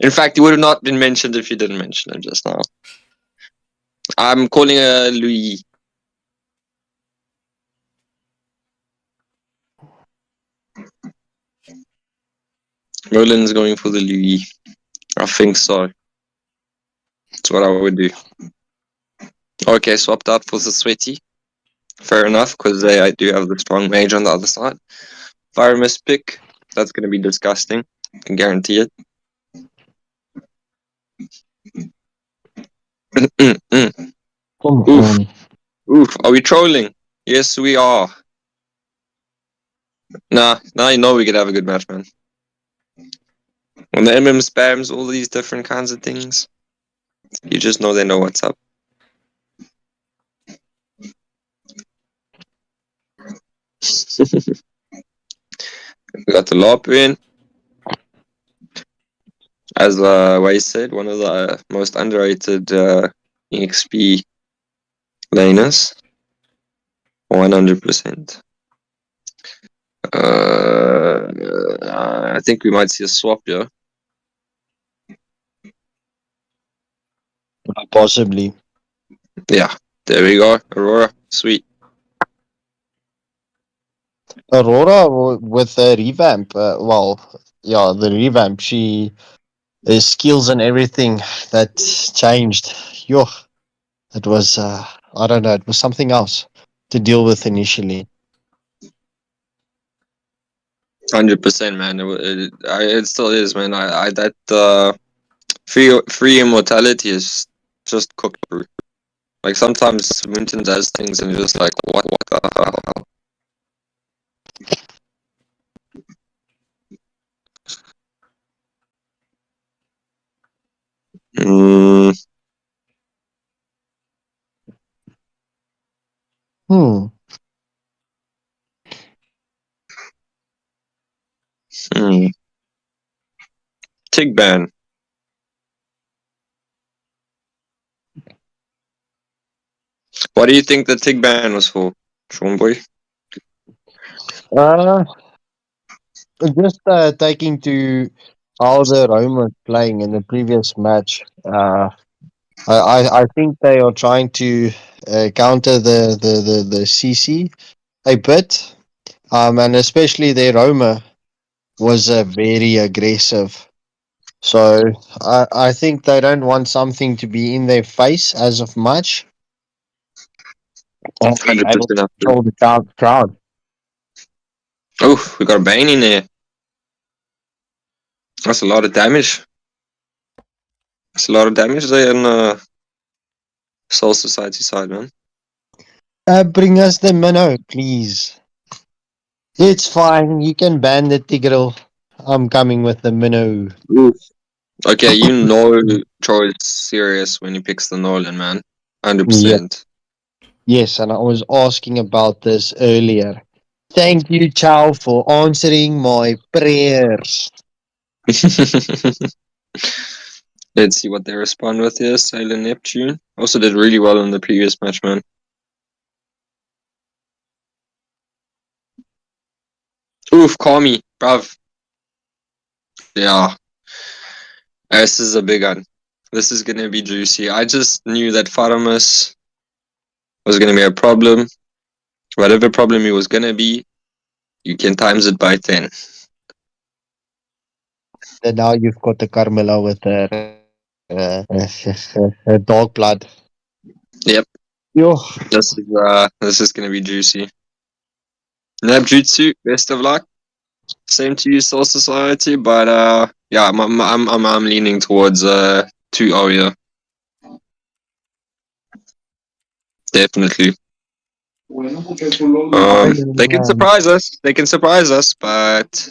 In fact, it would have not been mentioned if you didn't mention it just now. I'm calling a Louis. Roland's going for the Louis. I think so. That's what I would do. Okay, swapped out for the Sweaty. Fair enough, because I do have the strong mage on the other side. Virus pick. That's going to be disgusting. I can guarantee it. Oof. Oof. Are we trolling? Yes, we are. Nah, now you know we could have a good match, man. When the MM spams all these different kinds of things, you just know they know what's up. We got the LARP in. As Wei said, one of the most underrated EXP laners. 100%. I think we might see a swap here. Possibly. Yeah, there we go. Aurora, sweet. Aurora with the revamp. The revamp. She the skills and everything that changed. Yo, it was I don't know. It was something else to deal with initially. 100%, man. It still is, man. I that free immortality is just cooked through. Like sometimes Winton does things and you're just like, what the hell? Mm, Hmm. hmm. Tig ban. What do you think the Tig ban was for, Sean boy? Just taking to how the Roma playing in the previous match. I think they are trying to counter the CC a bit, and especially their Roma was very aggressive. So I think they don't want something to be in their face as of much. And being able 100% to up. control the crowd. Oh, we got a Bane in there. That's a lot of damage. It's a lot of damage there on Soul Society side, man. Bring us the minnow, please. It's fine. You can ban the Tigreal. I'm coming with the minnow. Oof. Okay, you know Troy's serious when he picks the Nolan, man. 100%. Yes, and I was asking about this earlier. Thank you, Chow, for answering my prayers. Let's see what they respond with here. Sailor Neptune also did really well in the previous match, man. Oof, call me, bruv. Yeah. This is a big one. This is gonna be juicy. I just knew that Faramus was gonna be a problem. Whatever problem it was gonna be, you can times it by 10. And now you've got the Carmela with her dog blood. Yep. Yo, This is gonna be juicy. Nabjutsu, best of luck. Same to you, Soul Society, but yeah, I'm leaning towards 2-0 here. Definitely. They can surprise us. They can surprise us, but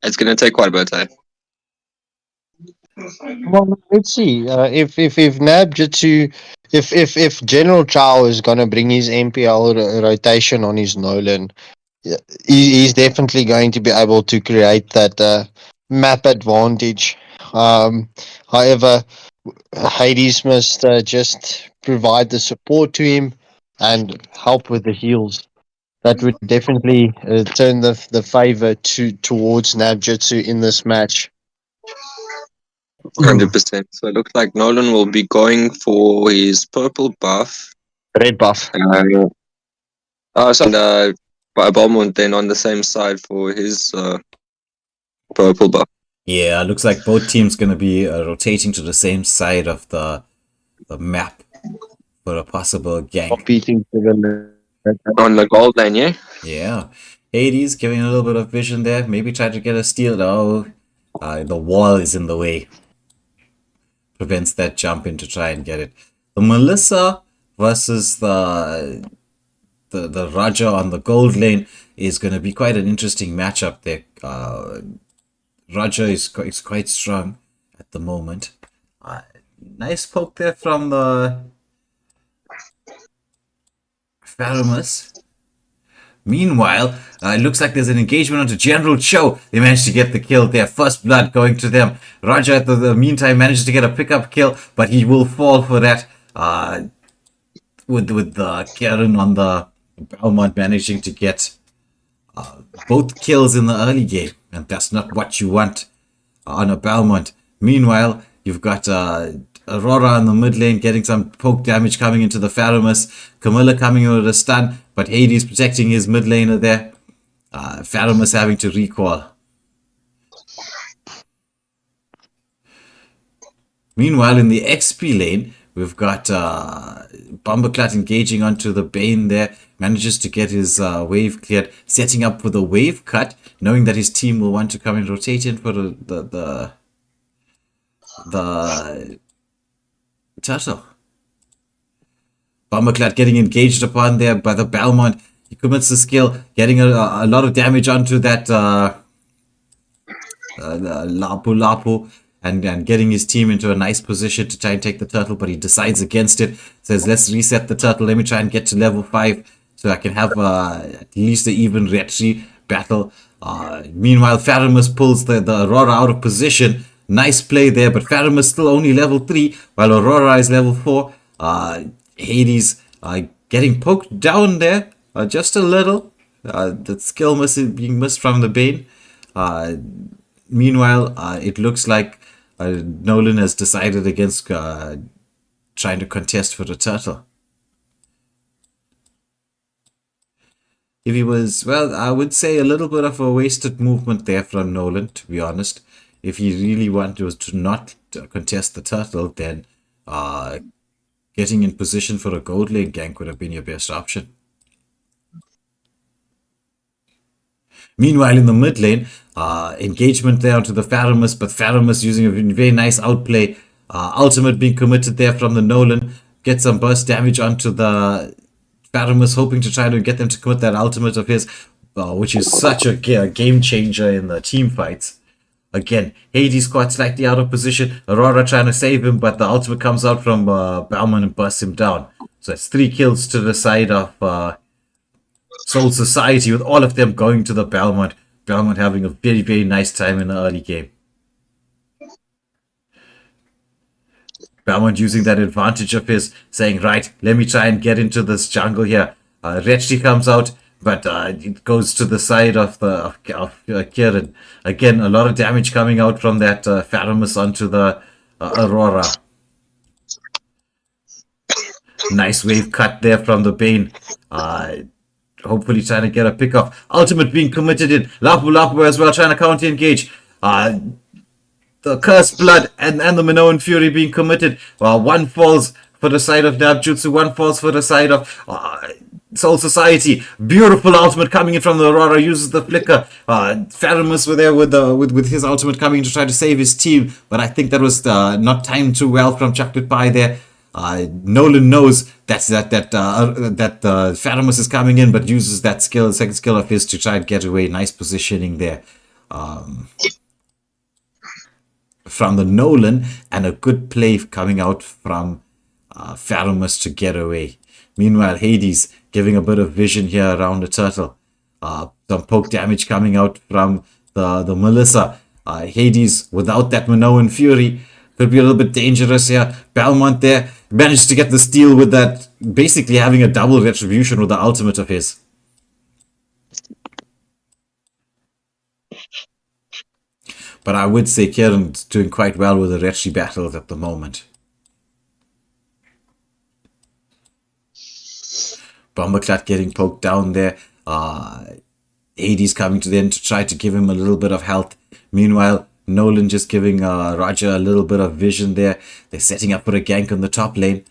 it's gonna take quite a bit of time. well, let's see. If Nabjutsu, if General Chow is gonna bring his MPL rotation on his Nolan, yeah, he's definitely going to be able to create that map advantage. However, Hades must just provide the support to him and help with the heals. That would definitely turn the favor towards Nabjutsu in this match. 100%. So it looks like Nolan will be going for his purple buff. Red buff. So Beaumont then on the same side for his purple buff. Yeah, looks like both teams gonna be rotating to the same side of the map for a possible gank. Competing for the On the gold lane, yeah? Yeah, Hades giving a little bit of vision there. Maybe try to get a steal. Oh, the wall is in the way. Prevents that jump in to try and get it. The Melissa versus the Raja on the gold lane is going to be quite an interesting matchup there. Raja is quite strong at the moment. Nice poke there from the Faramus. Meanwhile, it looks like there's an engagement onto General Cho. They managed to get the kill there. First blood going to them. Raja at the meantime manages to get a pickup kill, but he will fall for that. With Karen on the Belmont managing to get both kills in the early game, and that's not what you want on a Belmont. Meanwhile, you've got Aurora in the mid lane getting some poke damage coming into the Faramus. Camilla coming in with a stun, but Hades protecting his mid laner there. Faramus having to recall. Meanwhile, in the XP lane, we've got Bomberclat engaging onto the Bane there. Manages to get his wave cleared, setting up for the wave cut, knowing that his team will want to come and rotate in for the turtle. Bomberclat getting engaged upon there by the Belmont. He commits the skill, getting a lot of damage onto that Lapu, and getting his team into a nice position to try and take the turtle, but he decides against it. Says, let's reset the turtle. Let me try and get to level 5 so I can have at least an even retry battle. Meanwhile, Faramus pulls the Aurora out of position. Nice play there, but Faramus still only level 3, while Aurora is level 4. Hades getting poked down there just a little. The skill being missed from the Bane. Meanwhile, it looks like Nolan has decided against trying to contest for the turtle. If he was, well, I would say a little bit of a wasted movement there from Nolan, to be honest. If he really wanted to not contest the turtle, then getting in position for a gold lane gank would have been your best option. Meanwhile, in the mid lane, engagement there onto the Faramus, but Faramus using a very nice outplay Ultimate being committed there from the Nolan. Get some burst damage onto the Faramus, hoping to try to get them to commit that ultimate of his, which is such a game changer in the team fights. Again, Hades quite slightly out of position. Aurora trying to save him, but the ultimate comes out from Bauman and busts him down. So it's 3 kills to the side of Soul Society, with all of them going to the Belmont. Belmont having a very, very nice time in the early game. Belmont using that advantage of his, saying, right, let me try and get into this jungle here. Retchi comes out, but it goes to the side of Kieran. Again, a lot of damage coming out from that Faramus onto the Aurora. Nice wave cut there from the Bane. Hopefully trying to get a pick off. Ultimate being committed in. Lapu Lapu as well, trying to counter engage. The Cursed Blood and the Minoan Fury being committed. One falls for the side of Nabjutsu, one falls for the side of Soul Society. Beautiful ultimate coming in from the Aurora, uses the flicker. Faramus were there with his ultimate coming to try to save his team, but I think that was not timed too well from Chocolate Pie there. Nolan knows that Faramus is coming in, but uses that second skill of his to try and get away. Nice positioning there. From the Nolan, and a good play coming out from Faramus to get away. Meanwhile, Hades giving a bit of vision here around the turtle. Some poke damage coming out from the Melissa. Hades, without that Minoan Fury, could be a little bit dangerous here. Belmont there managed to get the steal with that, basically having a double retribution with the ultimate of his. But I would say Kieran's doing quite well with the Retchi battles at the moment. Bomberclat getting poked down there. Hades coming to the end to try to give him a little bit of health. Meanwhile, Nolan just giving Roger a little bit of vision there. They're setting up for a gank on the top lane.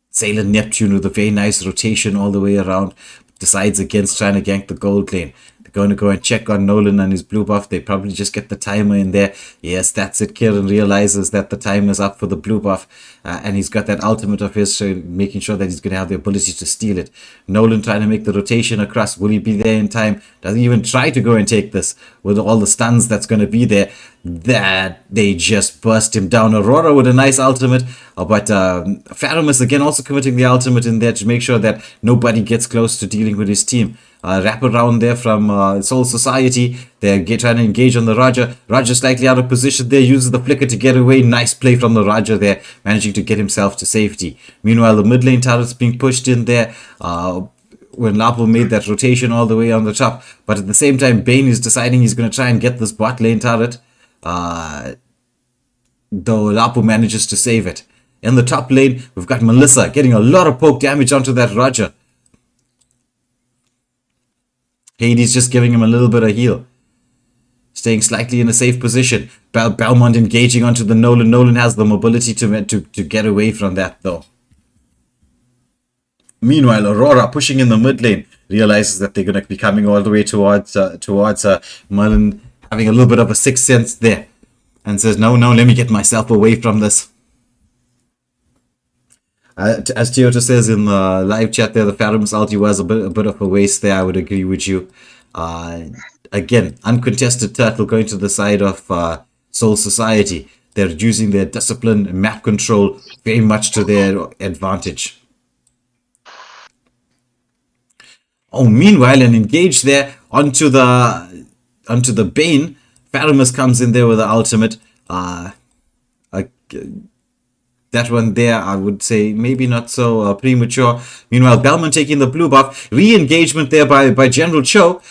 Sailor Neptune with a very nice rotation all the way around. Decides against trying to gank the gold lane. Going to go and check on Nolan and his blue buff. They probably just get the timer in there. Yes, that's it. Kieran realizes that the timer is up for the blue buff, and he's got that ultimate of his, so making sure that he's going to have the ability to steal it. Nolan trying to make the rotation across. Will he be there in time? Doesn't even try to go and take this with all the stuns that's going to be there. That they just burst him down. Aurora with a nice ultimate, but Faramus again also committing the ultimate in there to make sure that nobody gets close to dealing with his team. Wrap around there from Soul Society. They're trying to engage on the Roger. Roger slightly out of position there, uses the flicker to get away. Nice play from the Roger there, managing to get himself to safety. Meanwhile, the mid lane turret's being pushed in there. When Lapo made that rotation all the way on the top. But at the same time, Bane is deciding he's going to try and get this bot lane turret. Though Lapo manages to save it. In the top lane, we've got Melissa getting a lot of poke damage onto that Roger. Hades just giving him a little bit of heal. Staying slightly in a safe position. Belmont engaging onto the Nolan. Nolan has the mobility to get away from that though. Meanwhile, Aurora pushing in the mid lane realizes that they're going to be coming all the way towards Merlin, having a little bit of a sixth sense there, and says, no, let me get myself away from this. As Toyota says in the live chat there, the Faramus ulti was a bit of a waste there. I would agree with you. Again, uncontested turtle going to the side of Soul Society. They're using their discipline and map control very much to their advantage. Oh, meanwhile, an engage there onto the Bane. Faramus comes in there with the ultimate. That one there, I would say, maybe not so premature. Meanwhile, Belmont taking the blue buff. Re-engagement there by General Cho.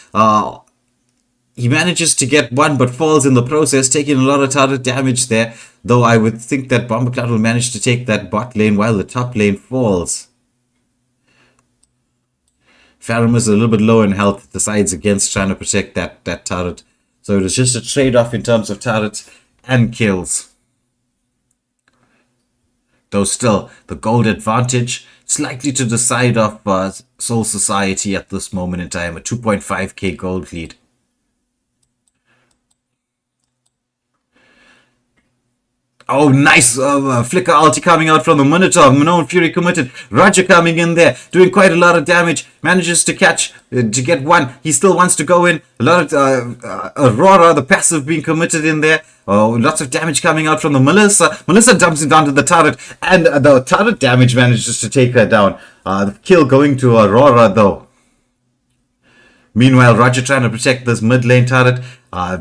He manages to get one, but falls in the process, taking a lot of turret damage there. Though I would think that Bombercloud will manage to take that bot lane while the top lane falls. Faramus is a little bit low in health, decides against trying to protect that turret. So it was just a trade-off in terms of turrets and kills. Though still, the gold advantage slightly to the side of Soul Society at this moment in time. A 2.5k gold lead. Oh, nice flicker ulti coming out from the Minotaur. Minoan Fury committed. Roger coming in there, doing quite a lot of damage. Manages to catch, to get one. He still wants to go in. A lot of Aurora, the passive being committed in there. Oh, lots of damage coming out from the Melissa. Melissa dumps it down to the turret, and the turret damage manages to take her down. The kill going to Aurora, though. Meanwhile, Roger trying to protect this mid lane turret.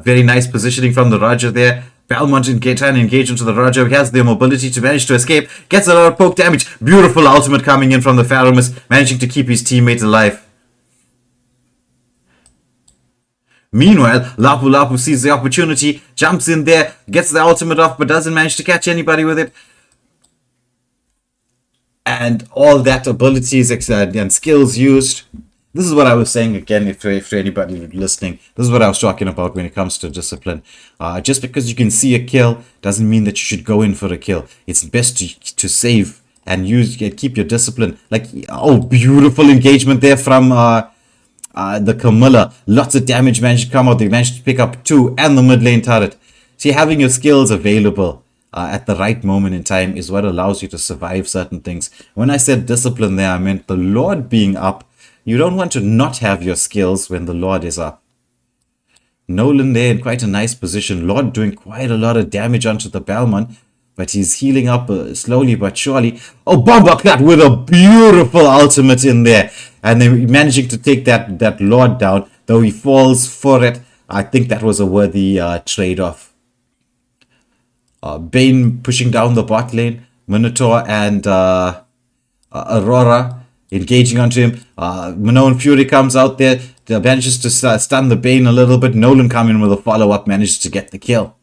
Very nice positioning from the Roger there. Belmont trying to engage into the Roger. He has the mobility to manage to escape. Gets a lot of poke damage. Beautiful ultimate coming in from the Pharaohs, managing to keep his teammates alive. Meanwhile, Lapu Lapu sees the opportunity, jumps in there, gets the ultimate off, but doesn't manage to catch anybody with it. And all that abilities and skills used. This is what I was saying again, if anybody listening. This is what I was talking about when it comes to discipline. Just because you can see a kill doesn't mean that you should go in for a kill. It's best to save and keep your discipline. Like, oh, beautiful engagement there from the Camilla. Lots of damage managed to come out. They managed to pick up 2 and the mid lane turret. See, having your skills available at the right moment in time is what allows you to survive certain things. When I said discipline there, I meant the Lord being up. You don't want to not have your skills when the Lord is up. Nolan there in quite a nice position. Lord doing quite a lot of damage onto the Belmont, but he's healing up slowly but surely. Oh, Bomberclat with a beautiful ultimate in there. And then managing to take that Lord down, though he falls for it. I think that was a worthy trade-off. Bane pushing down the bot lane. Minotaur and Aurora engaging onto him. Minoan Fury comes out there, manages to stun the Bane a little bit. Nolan coming in with a follow-up, manages to get the kill.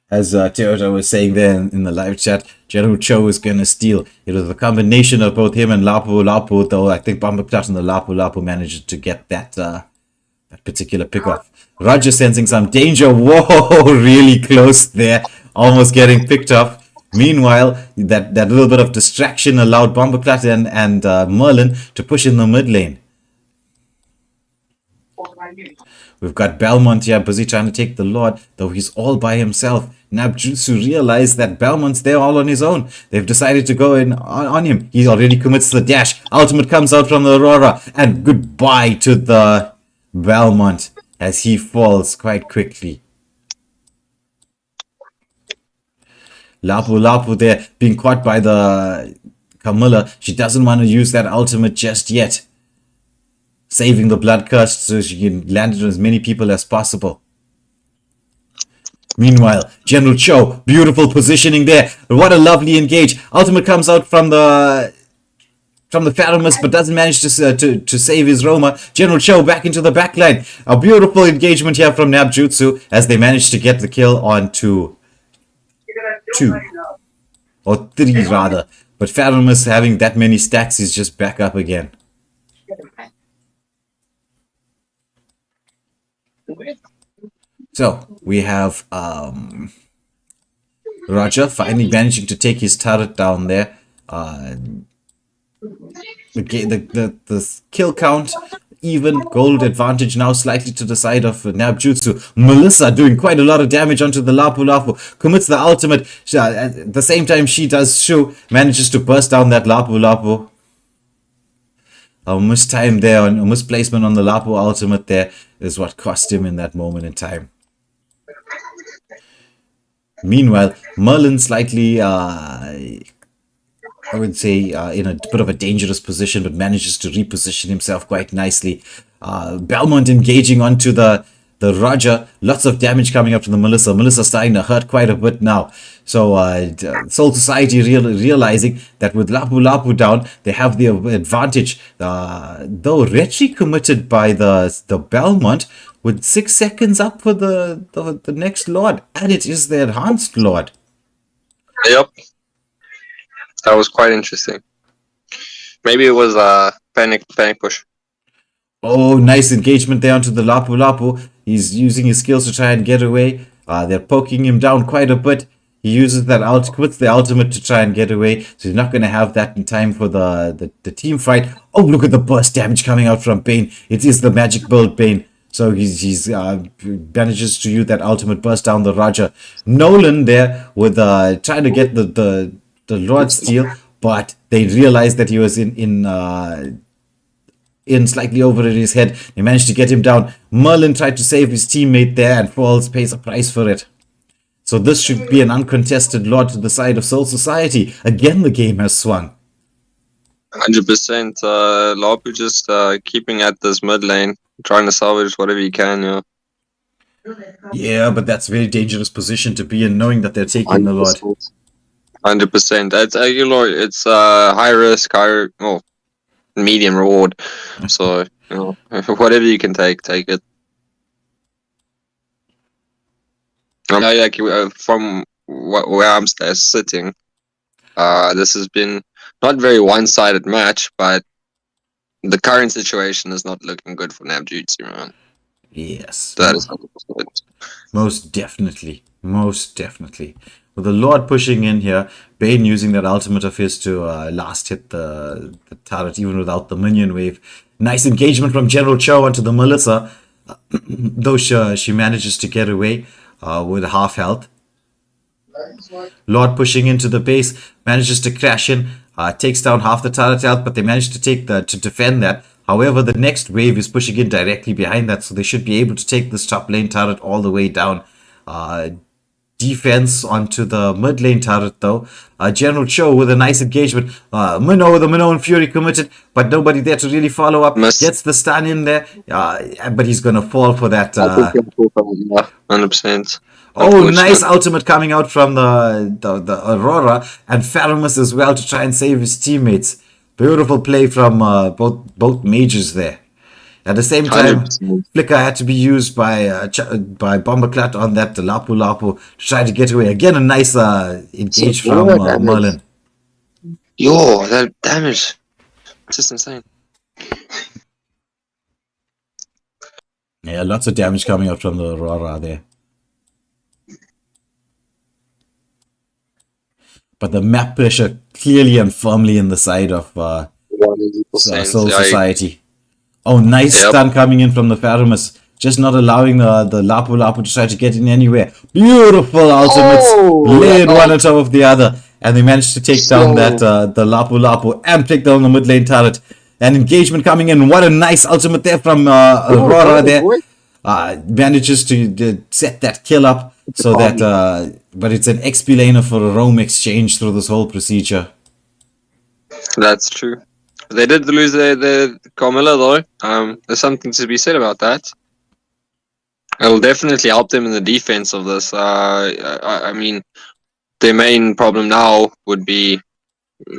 As Toyota was saying there in the live chat, General Cho is going to steal. It was a combination of both him and Lapu Lapu, though I think Bomberclat and the Lapu Lapu managed to get that particular pickoff. Roger sensing some danger. Whoa, really close there. Almost getting picked up. Meanwhile, that little bit of distraction allowed Bomberclat and Merlin to push in the mid lane. We've got Belmont here busy trying to take the Lord, though he's all by himself. Nabjutsu realized that Belmont's there all on his own. They've decided to go in on him. He already commits the dash. Ultimate comes out from the Aurora, and goodbye to the Belmont as he falls quite quickly. Lapu Lapu there being caught by the Camilla. She doesn't want to use that ultimate just yet. Saving the blood curse so she can land it on as many people as possible. Meanwhile, General Cho, beautiful positioning there. What a lovely engage. Ultimate comes out from the Pharaohs, but doesn't manage to save his Roma. General Cho back into the backline. A beautiful engagement here from Nabjutsu as they manage to get the kill on 2. Or 3 rather. But Pharaohs having that many stacks is just back up again. So we have Roger finally managing to take his turret down there. The kill count even, gold advantage now slightly to the side of Nabjutsu. Melissa doing quite a lot of damage onto the Lapu Lapu, commits the ultimate. At the same time she does, Shu manages to burst down that Lapu Lapu. A mistime there, a misplacement on the Lapu ultimate there is what cost him in that moment in time. Meanwhile, Merlin slightly, I would say, in a bit of a dangerous position, but manages to reposition himself quite nicely. Belmont engaging onto the Roger. Lots of damage coming up to the Melissa. Melissa starting to hurt quite a bit now. So Soul Society realizing that with Lapu Lapu down, they have the advantage. Though Retri committed by the Belmont with 6 seconds up for the next Lord. And it is the enhanced Lord. Yep. That was quite interesting. Maybe it was a panic push. Oh, nice engagement there onto the Lapu Lapu. He's using his skills to try and get away. They're poking him down quite a bit. He uses that quits the ultimate to try and get away. So he's not going to have that in time for the team fight. Oh, look at the burst damage coming out from Bane. It is the magic build Bane. So he's manages to use that ultimate burst down the Roger. Nolan there with trying to get the Lord steal, but they realized that he was in slightly over his head. They managed to get him down. Merlin tried to save his teammate there and falls, pays a price for it. So this should be an uncontested Lord to the side of Soul Society. Again, the game has swung. 100%. Lapu just keeping at this mid lane, trying to salvage whatever he can. Yeah. Yeah, but that's a very dangerous position to be in, knowing that they're taking the Lord. 100%. It's it's high risk, medium reward. So whatever you can take it. I know, like from where I'm sitting, this has been not very one-sided match, but the current situation is not looking good for Nabjutsu, man. Yes. That is 100%. Most definitely. Most definitely. With the Lord pushing in here, Bane using that ultimate of his to last hit the turret even without the minion wave. Nice engagement from General Cho onto the Melissa, though she manages to get away with half health. Lord pushing into the base, manages to crash in, takes down half the turret health, but they manage to defend that. However, the next wave is pushing in directly behind that, so they should be able to take this top lane turret all the way down. Defense onto the mid lane turret though. General Cho with a nice engagement. Minnow with a Minoan Fury committed, but nobody there to really follow up. Gets the stun in there, but he's gonna fall for that. 100%. Oh, nice ultimate coming out from the Aurora and Faramus as well to try and save his teammates. Beautiful play from both mages there. At the same time, 100%. Flicker had to be used by Bomberclat on that Lapu Lapu to try to get away. Again, a nice engage from Merlin. Yo, that damage. It's just insane. Yeah, lots of damage coming out from the Aurora there. But the map pressure clearly and firmly in the side of 100%. Soul Society. Oh, nice stun coming in from the Faramus. Just not allowing the Lapu Lapu to try to get in anywhere. Beautiful ultimates. Laid one on top of the other. And they managed to take down that the Lapu Lapu and take down the mid lane turret. And engagement coming in. What a nice ultimate there from Aurora there. Manages to set that kill up so that but it's an XP laner for a roam exchange through this whole procedure. That's true. They did lose their Carmilla though. There's something to be said about that. It'll definitely help them in the defense of this. I mean, their main problem now would be,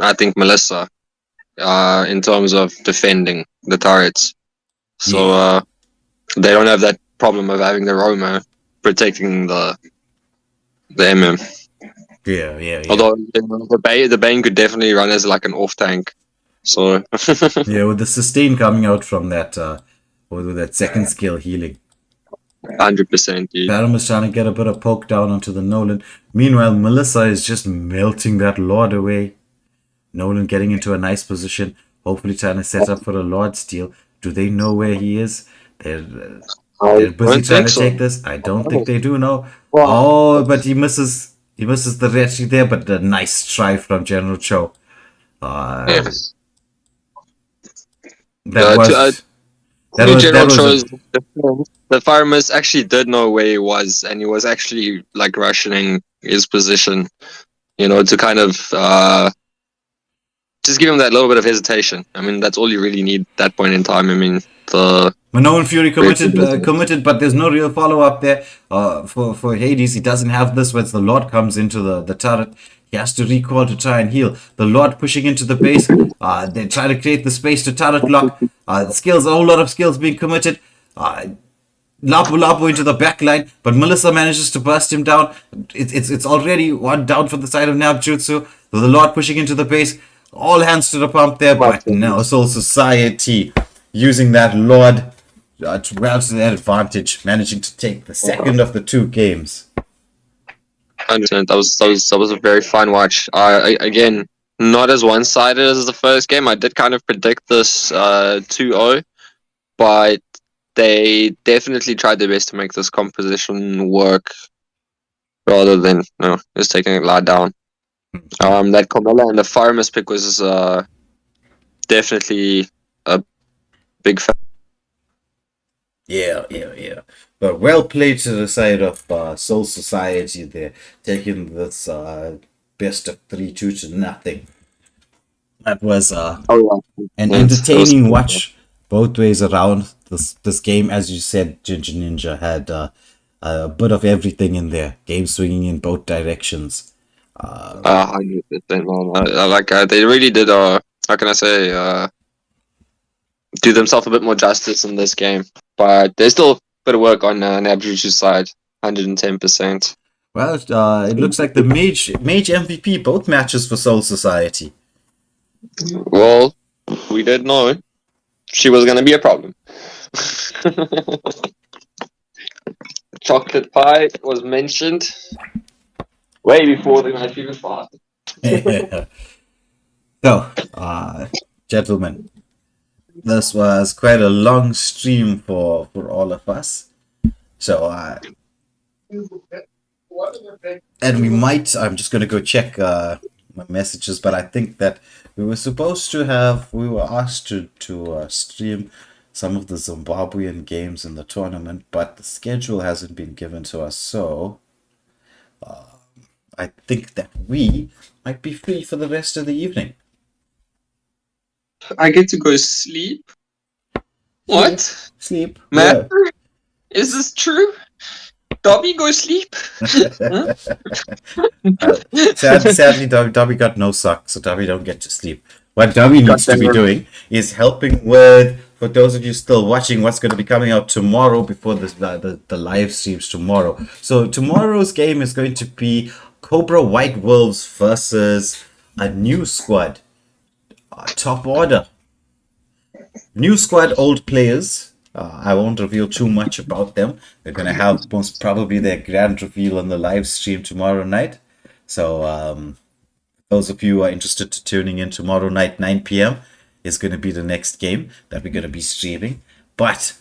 I think, Melissa, in terms of defending the turrets. So they don't have that problem of having the Roma protecting the MM. Yeah. Although the Bane could definitely run as like an off tank. So yeah, with the sustain coming out from that with that second skill healing. 100%, dude. Barum is trying to get a bit of poke down onto the Nolan. Meanwhile, Melissa is just melting that Lord away. Nolan getting into a nice position, hopefully trying to set up for a Lord steal. Do they know where he is? They're busy trying to take this. I don't think they do know. Oh, but he misses the Retri there, but a nice try from General Cho. Yes. General Cho's defense. The Faramus actually did know where he was, and he was actually like rationing his position, to kind of just give him that little bit of hesitation. I mean, that's all you really need at that point in time. I mean, Minoan Fury committed, but there's no real follow up there for Hades. He doesn't have this. Once the Lord comes into the turret, he has to recall to try and heal. The Lord pushing into the base. They try to create the space to turret lock. Skills, a whole lot of skills being committed. Lapu Lapu into the back line, but Melissa manages to burst him down. It's already one down for the side of Nabjutsu. So the Lord pushing into the base. All hands to the pump there, but now Soul Society using that Lord well to their advantage, managing to take the second of the two games. 100%. That was a very fine watch. Again, not as one-sided as the first game. I did kind of predict this 2-0, but they definitely tried their best to make this composition work rather than just taking it lie down. That Carmella and the Farmers pick was definitely a big fan. Yeah. But well played to the side of Soul Society there, taking this best of 3-2 to nothing. That was an entertaining watch both ways around. This game, as you said, Ginger Ninja had a bit of everything in there. Game swinging in both directions. 100%, man. They really did. How can I say? Do themselves a bit more justice in this game, but there's still a bit of work on Nabjutsu's side. 110%. Well, it looks like the Mage MVP both matches for Soul Society. Well, we did know she was going to be a problem. Chocolate pie was mentioned way before the match even started. So, gentlemen, this was quite a long stream for all of us. So, and we might, I'm just going to go check my messages, but I think that we were asked to stream some of the Zimbabwean games in the tournament, but the schedule hasn't been given to us, so I think that we might be free for the rest of the evening. I get to go sleep? What? Sleep? Matt? Yeah. Is this true? Dobby, go sleep? Sadly, Dobby got no socks, so Dobby don't get to sleep. What Dobby needs to be doing is helping with, for those of you still watching, what's going to be coming out tomorrow before the live streams tomorrow. So tomorrow's game is going to be Cobra White Wolves versus a new squad. Top order. New squad, old players. I won't reveal too much about them. They're going to have most probably their grand reveal on the live stream tomorrow night. So those of you who are interested to tuning in tomorrow night, 9 p.m. is going to be the next game that we're going to be streaming. But,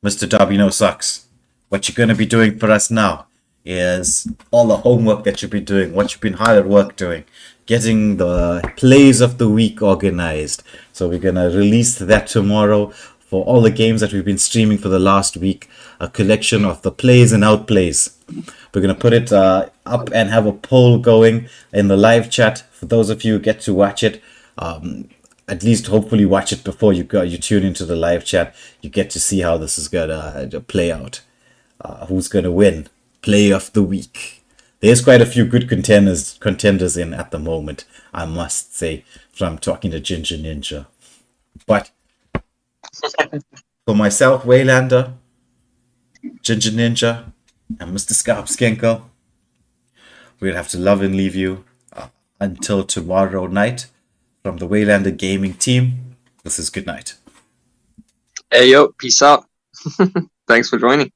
Mr. Dobby No Socks, what you're going to be doing for us now is all the homework that you've been doing, what you've been hard at work doing, getting the plays of the week organized. So we're going to release that tomorrow for all the games that we've been streaming for the last week, a collection of the plays and outplays. We're going to put it up and have a poll going in the live chat. For those of you who get to watch it, at least hopefully watch it before you tune into the live chat. You get to see how this is going to play out. Who's going to win? Play of the week. There's quite a few good contenders in at the moment, I must say, from talking to Ginger Ninja. But for myself, Waylander, Ginger Ninja, and Mr. Scarp Skenkel, we'll have to love and leave you until tomorrow night. From the Waylander Gaming team, this is good night. Hey, yo, peace out. Thanks for joining.